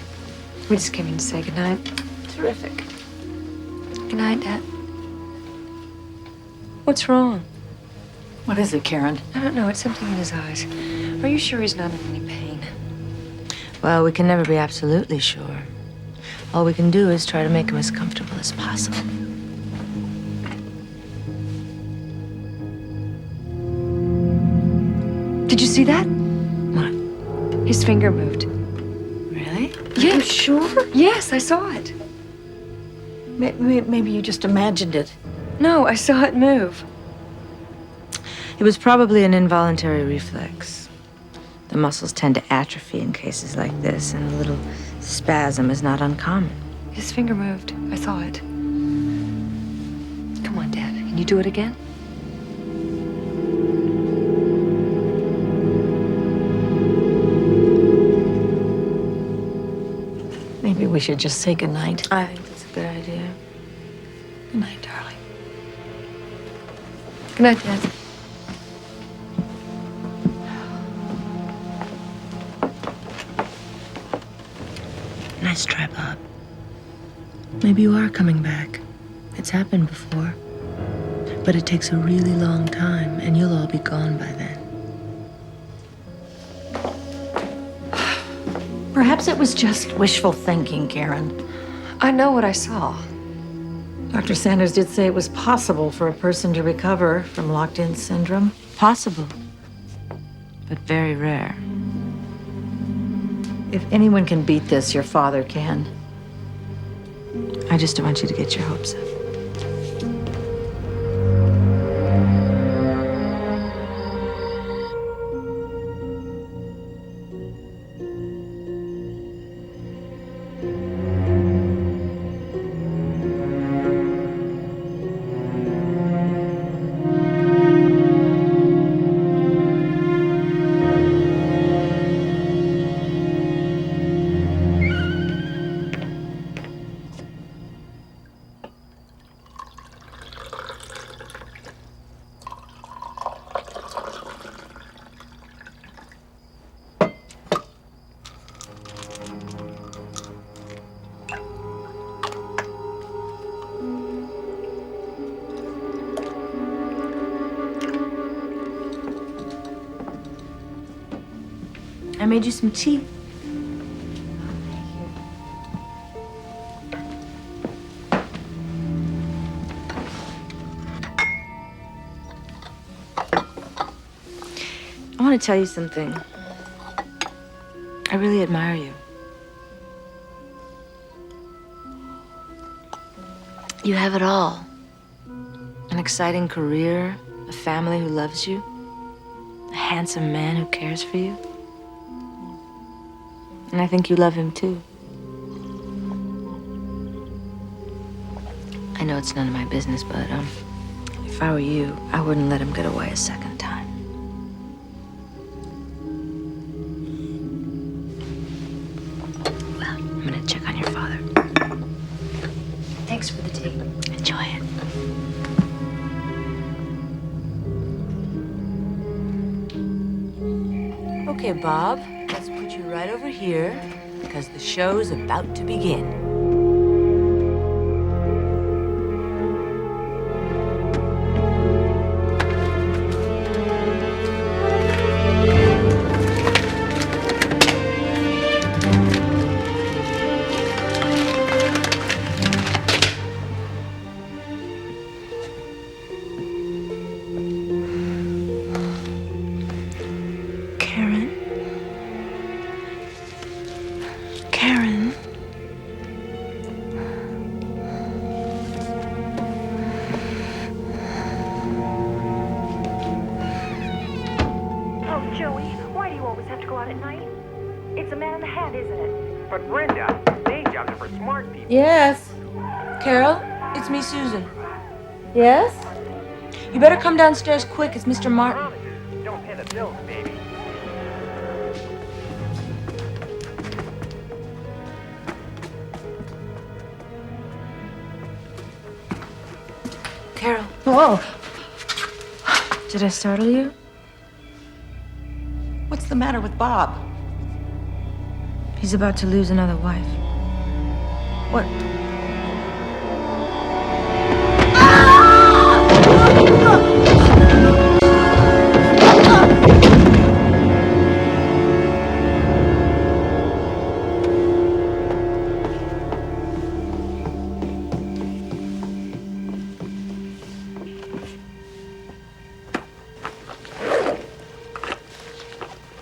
We just came in to say goodnight. Terrific. Good night, Dad. What's wrong? What is it, Karen? I don't know. It's something in his eyes. Are you sure he's not in any pain? Well, we can never be absolutely sure. All we can do is try to make him as comfortable as possible. Did you see that? What? His finger moved. Really? Yeah. Are you sure? Yes, I saw it. Maybe you just imagined it. No, I saw it move. It was probably an involuntary reflex. The muscles tend to atrophy in cases like this, and a little spasm is not uncommon. His finger moved. I saw it. Come on, Dad. Can you do it again? Maybe we should just say goodnight. I think that's a good idea. Good night, darling. Good night, Dad. Nice try, Bob. Maybe you are coming back. It's happened before. But it takes a really long time, and you'll all be gone by then. Perhaps it was just wishful thinking, Karen. I know what I saw. Dr. Sanders did say it was possible for a person to recover from locked-in syndrome. Possible, but very rare. If anyone can beat this, your father can. I just don't want you to get your hopes up. I made you some tea. I want to tell you something. I really admire you. You have it all. An exciting career, a family who loves you, a handsome man who cares for you. And I think you love him too. I know it's none of my business, but if I were you, I wouldn't let him get away a second time. Well, I'm gonna check on your father. Thanks for the tea. Enjoy it. Okay, Bob, let's put you right over here because the show's about to begin. Karen. Oh, Joey, why do you always have to go out at night? It's a man in the hat, isn't it? But Brenda, day jobs are for smart people. Yes. Carol, it's me, Susan. Yes? You better come downstairs quick. It's Mr. Martin. Promises don't pay the bills, baby. Carol. Whoa. Did I startle you? What's the matter with Bob? He's about to lose another wife. What?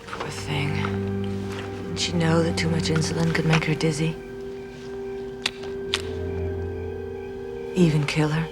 Poor thing. Did she know that too much insulin could make her dizzy? Even kill her?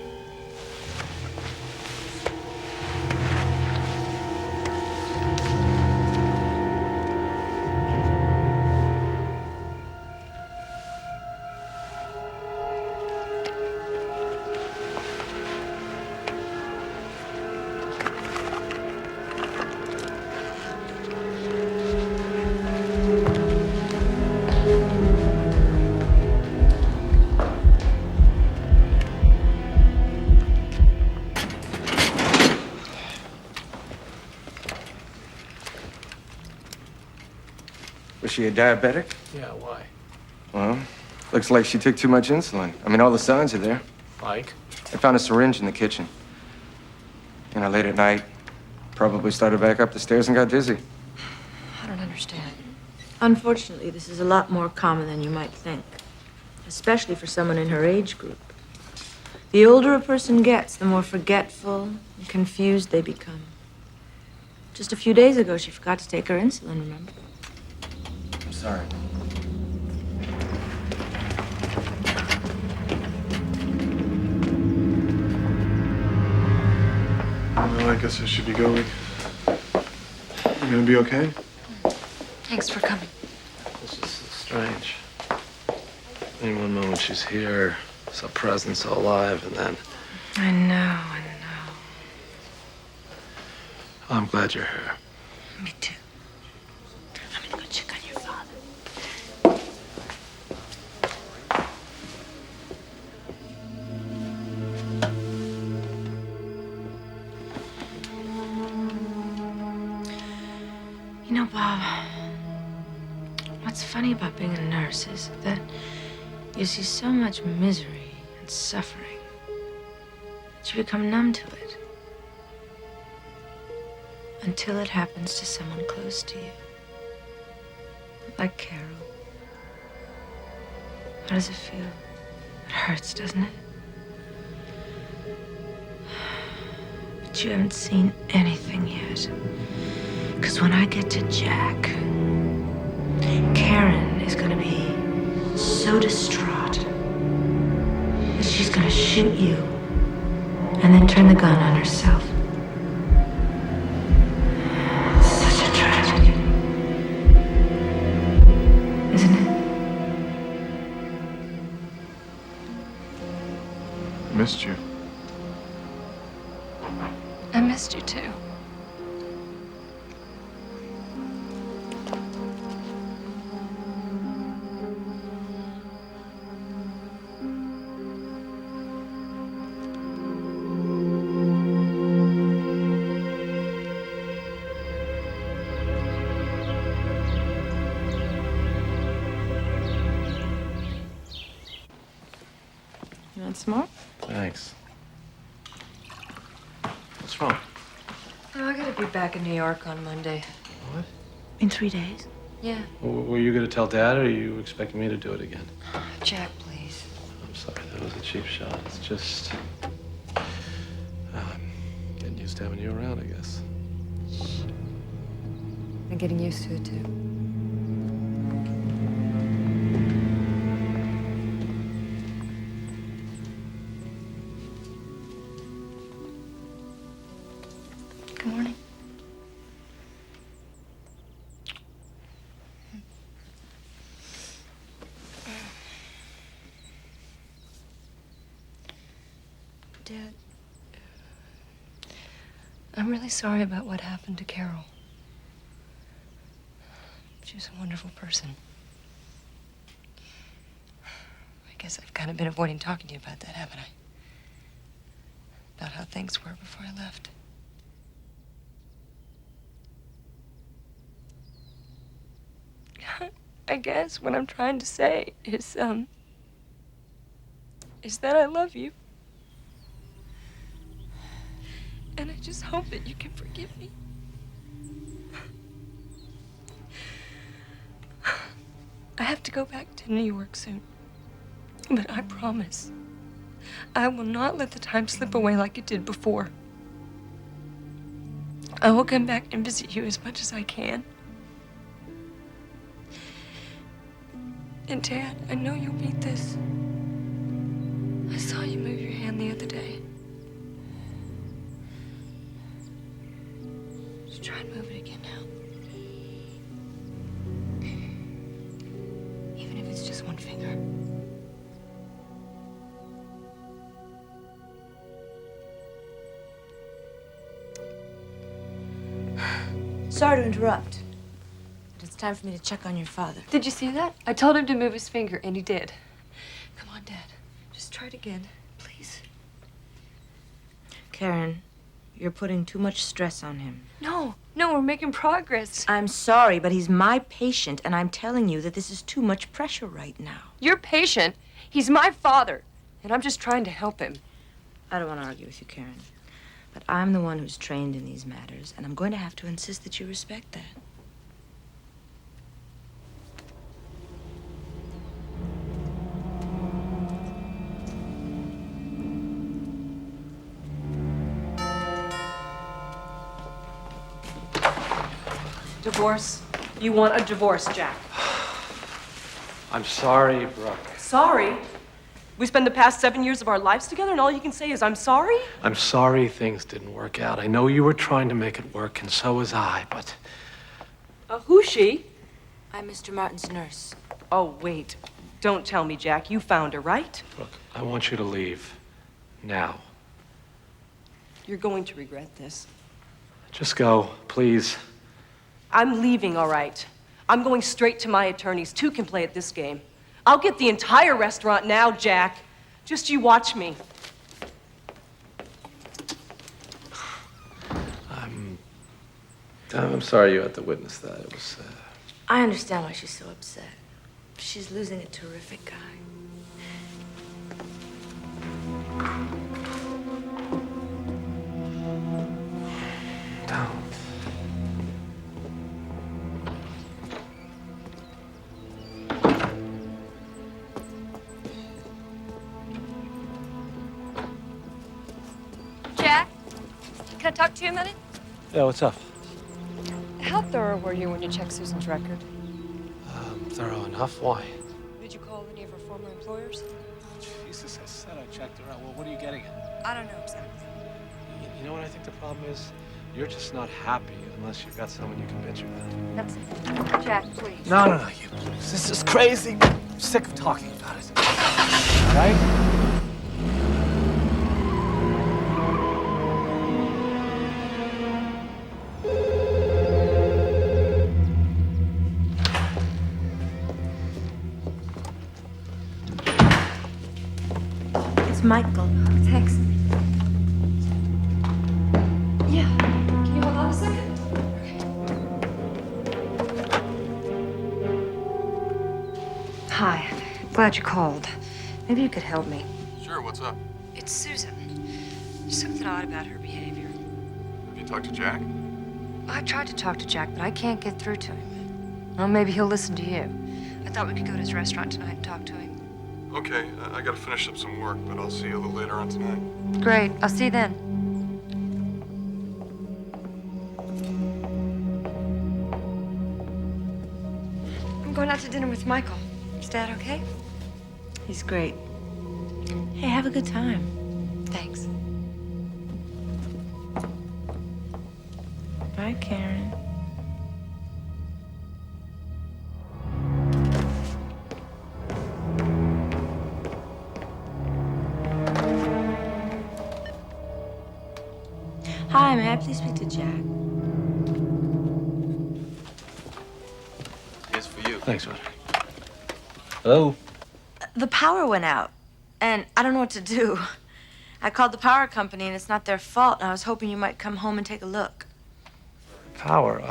Was she a diabetic? Yeah, why? Well, looks like she took too much insulin. I mean, all the signs are there. Like? I found a syringe in the kitchen. You know, late at night, probably started back up the stairs and got dizzy. I don't understand. Unfortunately, this is a lot more common than you might think, especially for someone in her age group. The older a person gets, the more forgetful and confused they become. Just a few days ago, she forgot to take her insulin, remember? I'm sorry. Well, I guess I should be going. You gonna be okay? Thanks for coming. This is so strange. In one moment she's here, so present, so alive, and then I know. I'm glad you're here. Me too. I'm gonna go check on your father. You know, Bob, what's funny about being a nurse is that you see so much misery and suffering that you become numb to it. Until it happens to someone close to you. Like Carol. How does it feel? It hurts, doesn't it? But you haven't seen anything yet. Because when I get to Jack, Karen is gonna be so distraught that she's gonna shoot you and then turn the gun on herself. Such a tragedy. Isn't it? I missed you. I missed you too. You want some more? Thanks. What's wrong? Oh, I gotta be back in New York on Monday. What? In 3 days? Yeah. Were you going to tell Dad, or are you expecting me to do it again? Jack, please. I'm sorry, that was a cheap shot. It's just... getting used to having you around, I guess. I'm getting used to it too. Good morning. Dad, I'm really sorry about what happened to Carol. She was a wonderful person. I guess I've kind of been avoiding talking to you about that, haven't I? about how things were before I left. I guess what I'm trying to say is that I love you. And I just hope that you can forgive me. I have to go back to New York soon. But I promise, I will not let the time slip away like it did before. I will come back and visit you as much as I can. And Dad, I know you'll beat this. I saw you move your hand the other day. Just try and move it again now. Even if it's just one finger. Sorry to interrupt, but it's time for me to check on your father. Did you see that? I told him to move his finger, and he did. Come on, Dad. Just try it again, please. Karen, you're putting too much stress on him. No, we're making progress. I'm sorry, but he's my patient, and I'm telling you that this is too much pressure right now. You're patient. He's my father, and I'm just trying to help him. I don't want to argue with you, Karen, but I'm the one who's trained in these matters, and I'm going to have to insist that you respect that. Divorce? You want a divorce, Jack? I'm sorry, Brooke. Sorry? We spent the past 7 years of our lives together, and all you can say is, I'm sorry? I'm sorry things didn't work out. I know you were trying to make it work, and so was I, but... Who's she? I'm Mr. Martin's nurse. Oh, wait. Don't tell me, Jack. You found her, right? Brooke, I want you to leave. Now. You're going to regret this. Just go, please. I'm leaving, all right. I'm going straight to my attorneys. Two can play at this game. I'll get the entire restaurant now, Jack. Just you watch me. I'm sorry you had to witness that. It was, I understand why she's so upset. She's losing a terrific guy. Don't. Jack, can I talk to you a minute? Yeah, what's up? How thorough were you when you checked Susan's record? Thorough enough? Why? Did you call any of her former employers? Jesus, I said I checked her out. Well, what are you getting at? I don't know exactly. You know what I think the problem is? You're just not happy unless you've got someone you can bitch about. That's it. Jack, please. No, you please. This is crazy. I'm sick of talking about it. All right? It's Michael. Text me. Yeah. Can you hold on a second? Hi. Glad you called. Maybe you could help me. Sure, what's up? It's Susan. There's something odd about her behavior. Have you talked to Jack? I tried to talk to Jack, but I can't get through to him. Well, maybe he'll listen to you. I thought we could go to his restaurant tonight and talk to him. Okay, I gotta finish up some work, but I'll see you a little later on tonight. Great. I'll see you then. I'm going out to dinner with Michael. Is Dad okay? He's great. Hey, have a good time. Thanks. Bye, Karen. Hi, may I please speak to Jack? Here's for you. Thanks, bud. Hello? The power went out, and I don't know what to do. I called the power company, and it's not their fault. And I was hoping you might come home and take a look. Power.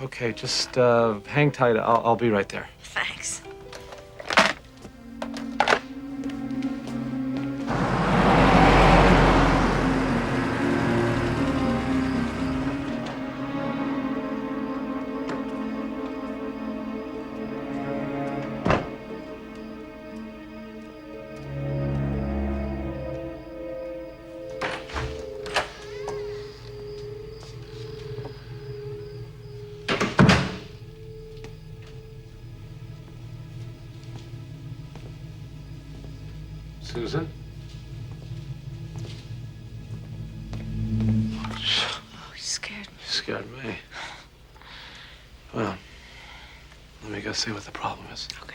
Okay, just hang tight. I'll be right there. Thanks. Susan? Oh, you scared me. You scared me. Well, let me go see what the problem is. Okay.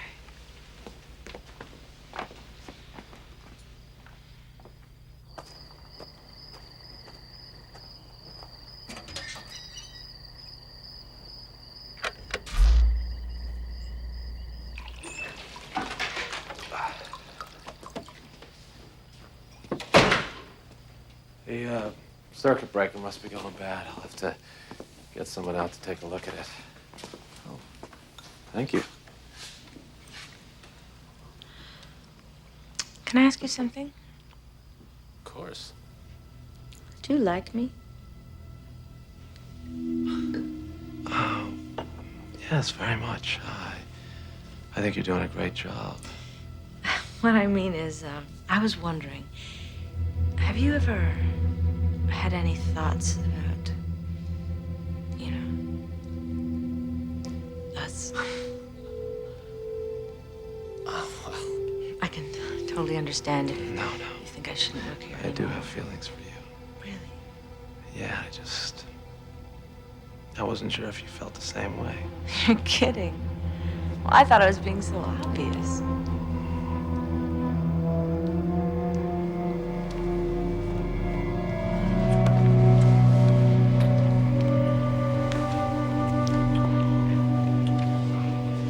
The circuit breaker must be going bad. I'll have to get someone out to take a look at it. Oh, thank you. Can I ask you something? Of course. Do you like me? Oh, yes, very much. I think you're doing a great job. What I mean is, I was wondering, have you ever had any thoughts about, you know, us? Oh, well. I can totally understand it. No. You think I shouldn't work here I do anymore. have feelings for you. Really? Yeah, I wasn't sure if you felt the same way. You're kidding. Well, I thought I was being so obvious.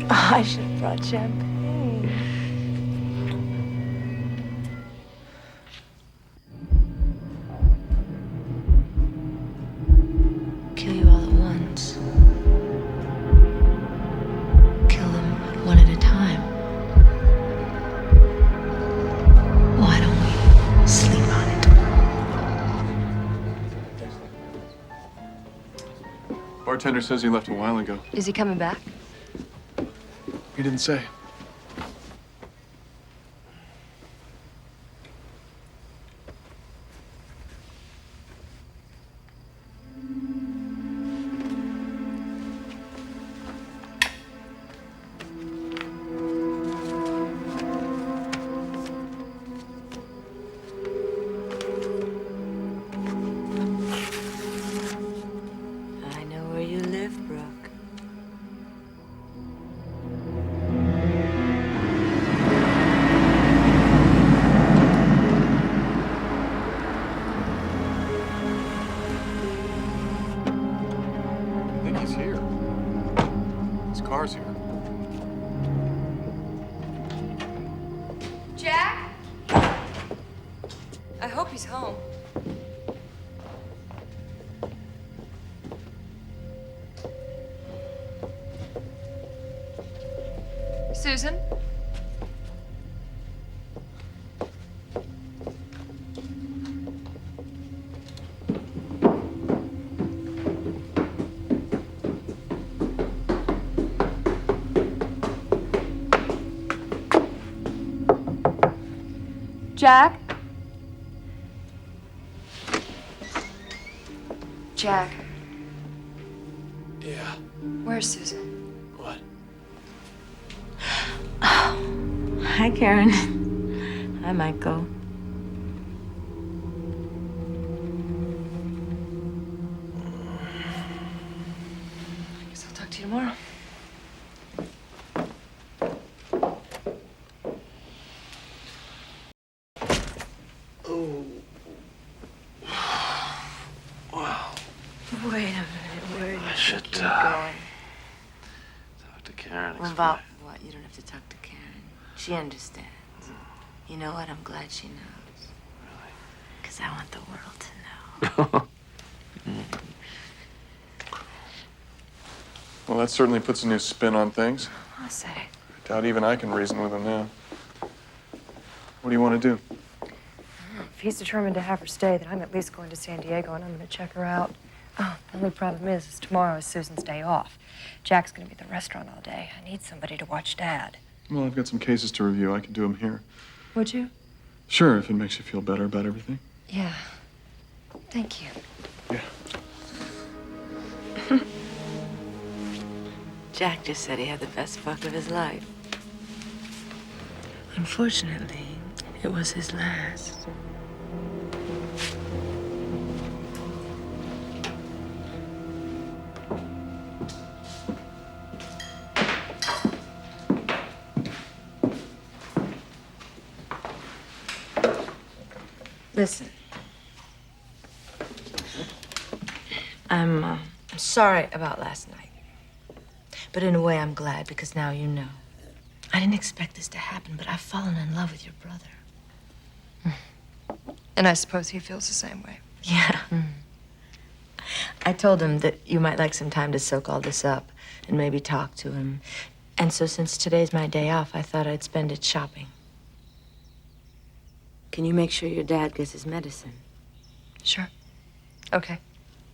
Oh, I should have brought champagne. Kill you all at once. Kill them one at a time. Why don't we sleep on it? Bartender says he left a while ago. Is he coming back? He didn't say. I know where you live, Brooke. I think he's here. His car's here. Jack? I hope he's home. Susan? Jack? Jack, Yeah. where's Susan? What? Oh, hi, Karen. Hi, Michael. I guess I'll talk to you tomorrow. Oh. Wow. Wait a minute. Where do you I should think you're going? talk to Karen. Well, about what? You don't have to talk to Karen. She understands. You know what? I'm glad she knows. Because I want the world to know. Well, that certainly puts a new spin on things. I'll say. I doubt even I can reason with him now. What do you want to do? If he's determined to have her stay, then I'm at least going to San Diego and I'm going to check her out. Oh, the only problem is tomorrow is Susan's day off. Jack's going to be at the restaurant all day. I need somebody to watch Dad. Well, I've got some cases to review. I can do them here. Would you? Sure, if it makes you feel better about everything. Yeah. Thank you. Yeah. Jack just said he had the best fuck of his life. Unfortunately, it was his last. Listen. I'm sorry about last night. But in a way, I'm glad because now you know. I didn't expect this to happen, but I've fallen in love with your brother. And I suppose he feels the same way. Yeah. I told him that you might like some time to soak all this up and maybe talk to him. And so since today's my day off, I thought I'd spend it shopping. Can you make sure your dad gets his medicine? Sure. Okay.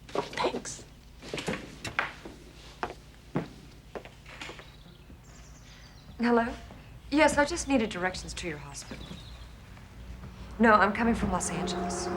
Thanks. Hello? Yes, I just needed directions to your hospital. No, I'm coming from Los Angeles.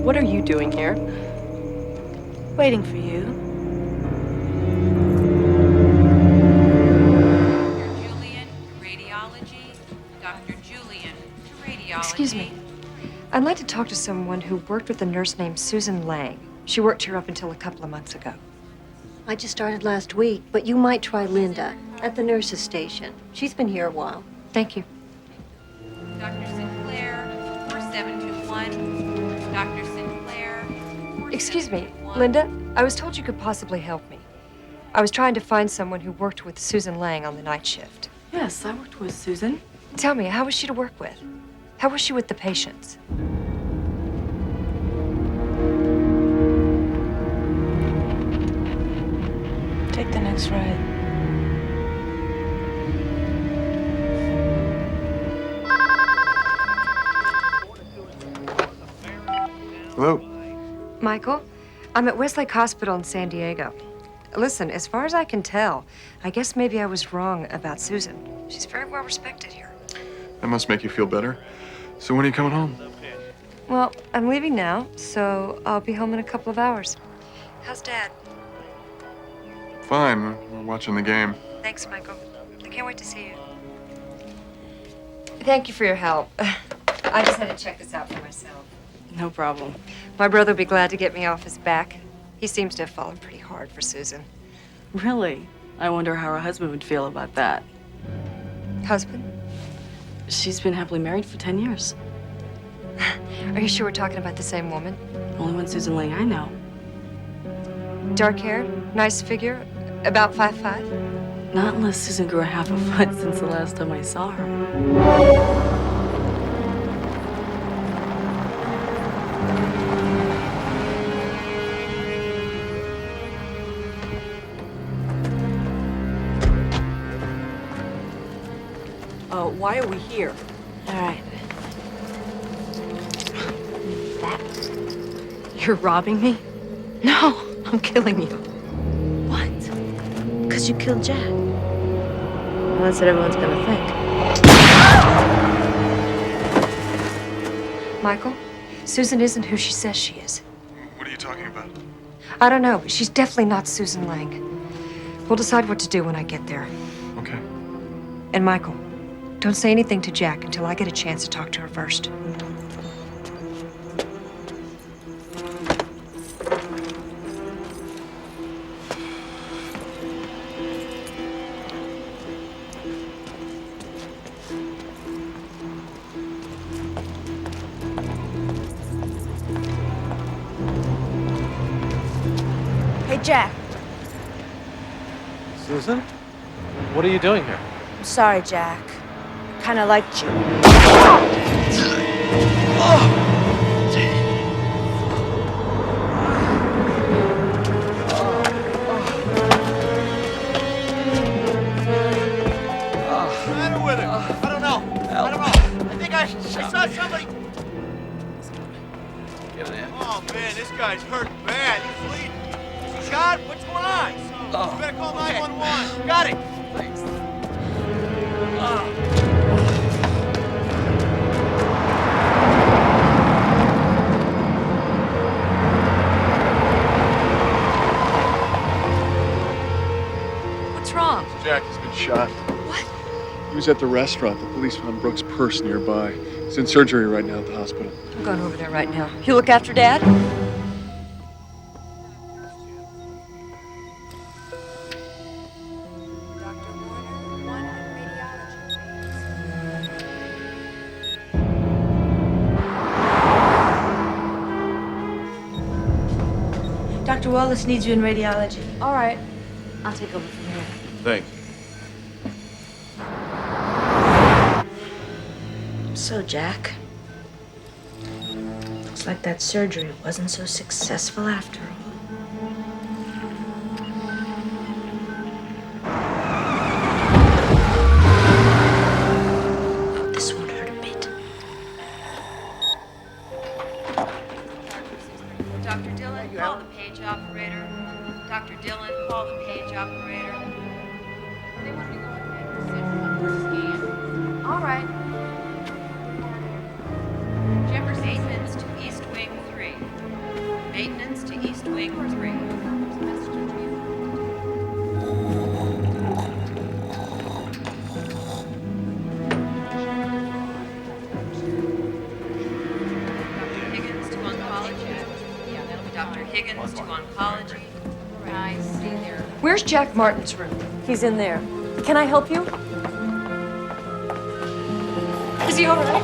What are you doing here? Waiting for you. Dr. Julian to radiology. Dr. Julian to radiology. Excuse me. I'd like to talk to someone who worked with a nurse named Susan Lang. She worked here up until a couple of months ago. I just started last week, but you might try Linda at the nurse's station. She's been here a while. Thank you. Dr. Sinclair, 4721. Dr. Sinclair. Excuse me, Linda. I was told you could possibly help me. I was trying to find someone who worked with Susan Lang on the night shift. Yes, I worked with Susan. Tell me, how was she to work with? How was she with the patients? Take the next ride. Hello? Michael, I'm at Westlake Hospital in San Diego. Listen, as far as I can tell, I guess maybe I was wrong about Susan. She's very well respected here. That must make you feel better. So when are you coming home? Well, I'm leaving now, so I'll be home in a couple of hours. How's Dad? Fine. We're watching the game. Thanks, Michael. I can't wait to see you. Thank you for your help. I just had to check this out for myself. No problem. My brother will be glad to get me off his back. He seems to have fallen pretty hard for Susan. Really? I wonder how her husband would feel about that. Husband? She's been happily married for 10 years. Are you sure we're talking about the same woman? Only one Susan Lang I know. Dark hair, nice figure, about 5'5". Not unless Susan grew a half a foot since the last time I saw her. Why are we here? All right. You're robbing me? No, I'm killing you. What? Because you killed Jack. Well, that's what everyone's gonna think. Michael, Susan isn't who she says she is. What are you talking about? I don't know, but she's definitely not Susan Lang. We'll decide what to do when I get there. Okay. And Michael, don't say anything to Jack until I get a chance to talk to her first. Hey, Jack. Susan? What are you doing here? I'm sorry, Jack. Kinda liked you. What's the matter with him? I don't know. I don't know. I think I saw somebody. Get in there. Oh man, this guy's hurt bad. He's bleeding. Is he shot? What's going on? You better call 911. Got it. Thanks. What's wrong? Jack has been shot. What? He was at the restaurant. The police found Brooks' purse nearby. He's in surgery right now at the hospital. I'm going over there right now. You look after Dad? Dr. Wallace needs you in radiology. All right. I'll take over from here. Thanks. So, Jack, looks like that surgery wasn't so successful after all. Hope this won't hurt a bit. Dr. Dillon, call the page operator. Dr. Dillon, call the page operator. They want to go ahead and send one more scan. All right. Jefferson maintenance to East Wing 3. Maintenance to East Wing 3. Dr. Higgins to oncology. I see there. Where's Jack Martin's room? He's in there. Can I help you? Is he all right?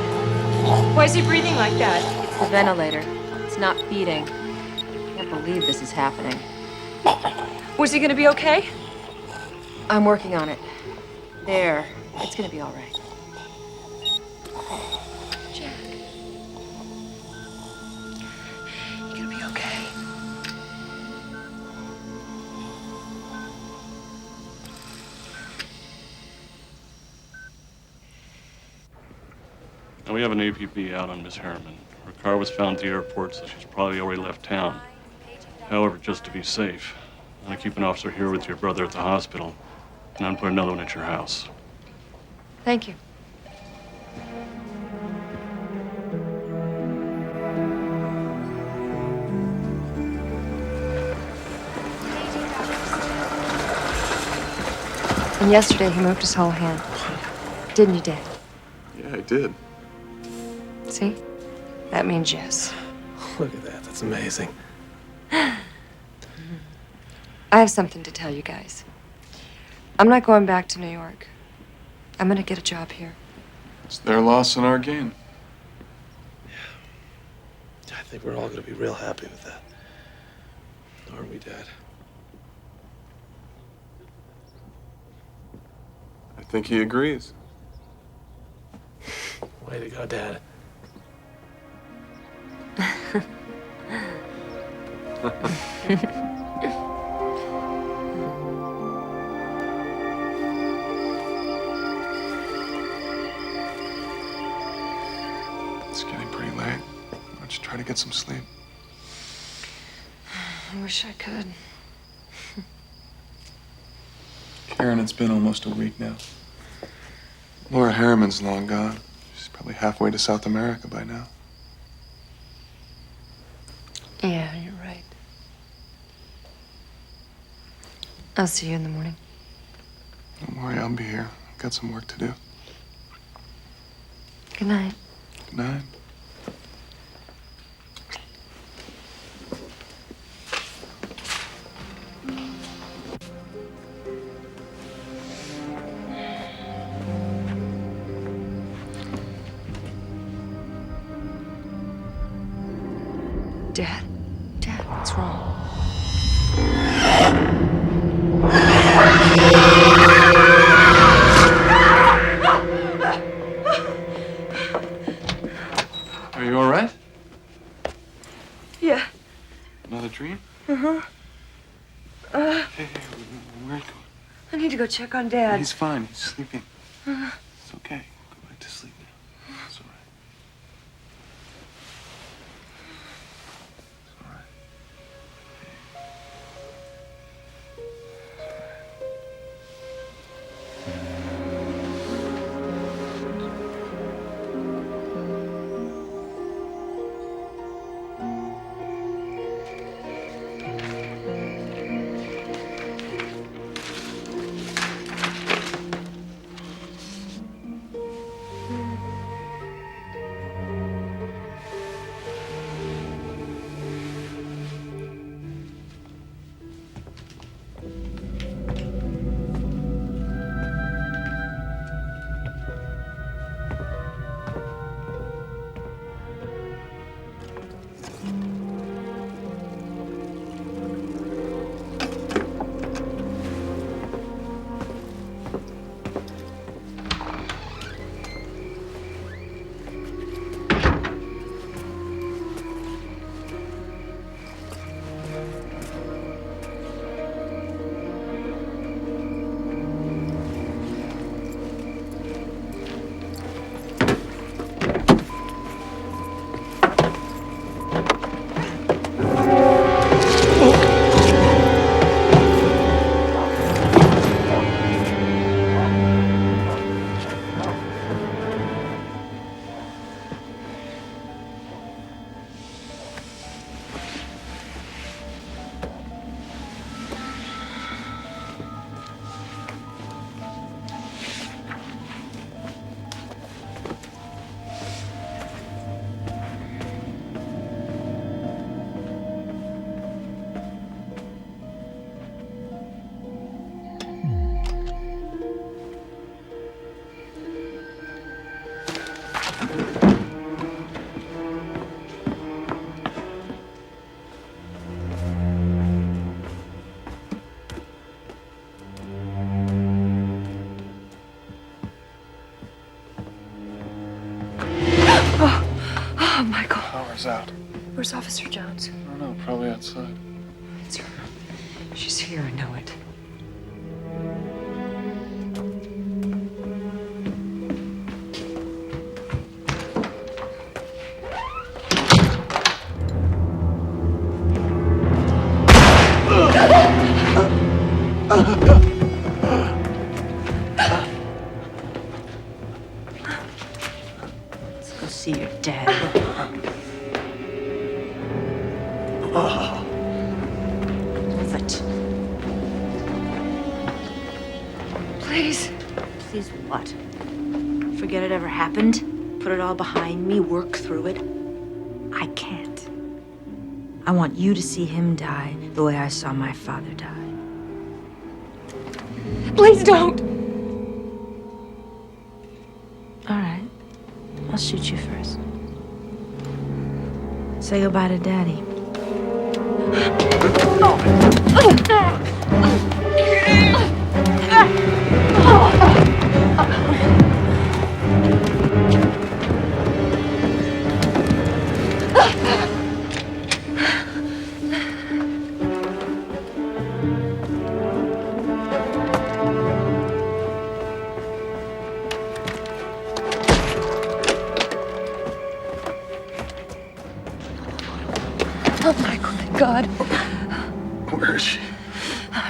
Why is he breathing like that? It's the ventilator. It's not feeding. I can't believe this is happening. Was he gonna be okay? I'm working on it. There. It's gonna be all right. Jack. You gonna be okay? Now, we have an APB out on Miss Harriman. Her car was found at the airport, so she's probably already left town. However, just to be safe, I'm gonna keep an officer here with your brother at the hospital, and I'm put another one at your house. Thank you. And yesterday he moved his whole hand. Didn't you, Dad? Yeah, I did. See? That means yes. Look at that. That's amazing. I have something to tell you guys. I'm not going back to New York. I'm gonna get a job here. It's their loss and our gain. I think we're all gonna be real happy with that. Aren't we, Dad? I think he agrees. Way to go, Dad. It's getting pretty late. Why don't you try to get some sleep? I wish I could. Karen, it's been almost a week now. Laura Harriman's long gone. She's probably halfway to South America by now. Yeah, you're right. I'll see you in the morning. Don't worry, I'll be here. I've got some work to do. Good night. Good night. Dad? Dad, what's wrong? Are you all right? Yeah. Another dream? Uh-huh. Hey, where are you going? I need to go check on Dad. He's fine. He's sleeping. Uh, It's okay. Go back to sleep now. It's all right. Oh, Michael. Power's out. Where's Officer Jones? I don't know. Probably outside. It's her. She's here, I know it. Let's go see your dad. Move it. Please. Please what? Forget it ever happened? Put it all behind me? Work through it? I can't. I want you to see him die the way I saw my father die. Please don't. All right. I'll shoot you first. Say goodbye to Daddy. Oh, Michael, thank God. Where is she?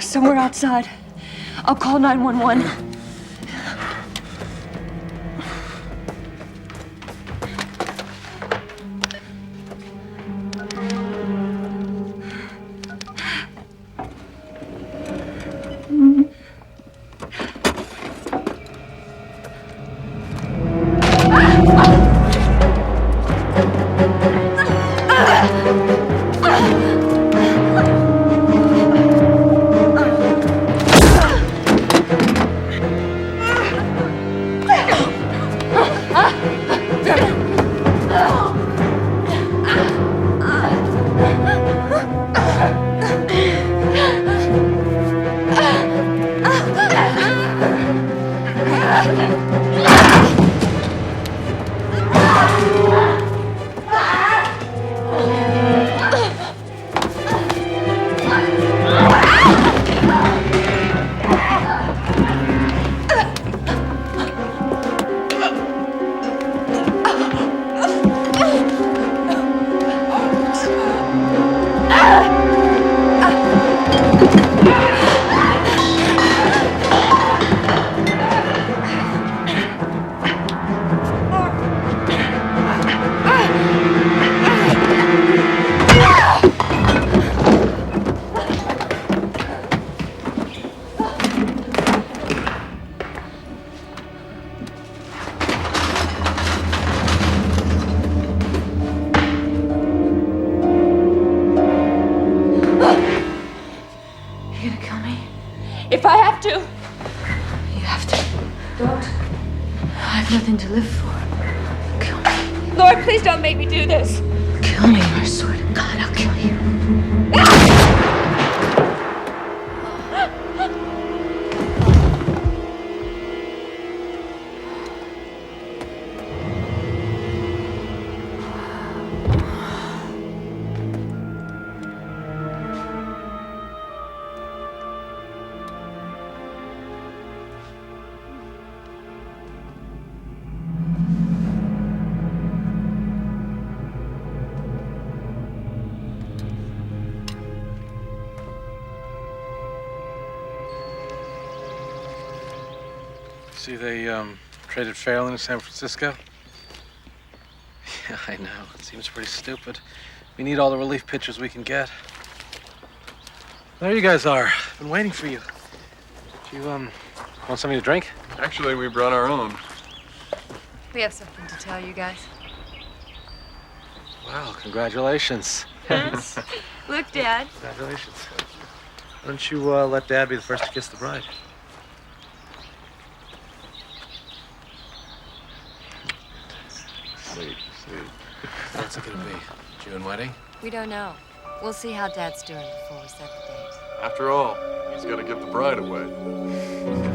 Somewhere outside. I'll call 911. If I have to. You have to. Don't. I have nothing to live for. Kill me. Lord, please don't make me do this. Kill me, I swear to God, I'll kill you. See, they traded Fairland to San Francisco? Yeah, I know. It seems pretty stupid. We need all the relief pitchers we can get. There you guys are. Been waiting for you. Do you, want something to drink? Actually, we brought our own. We have something to tell you guys. Wow, congratulations. Look, Dad. Congratulations. Why don't you let Dad be the first to kiss the bride? Sweet. What's it gonna be? June wedding? We don't know. We'll see how Dad's doing before we set the date. After all, he's got to get the bride away.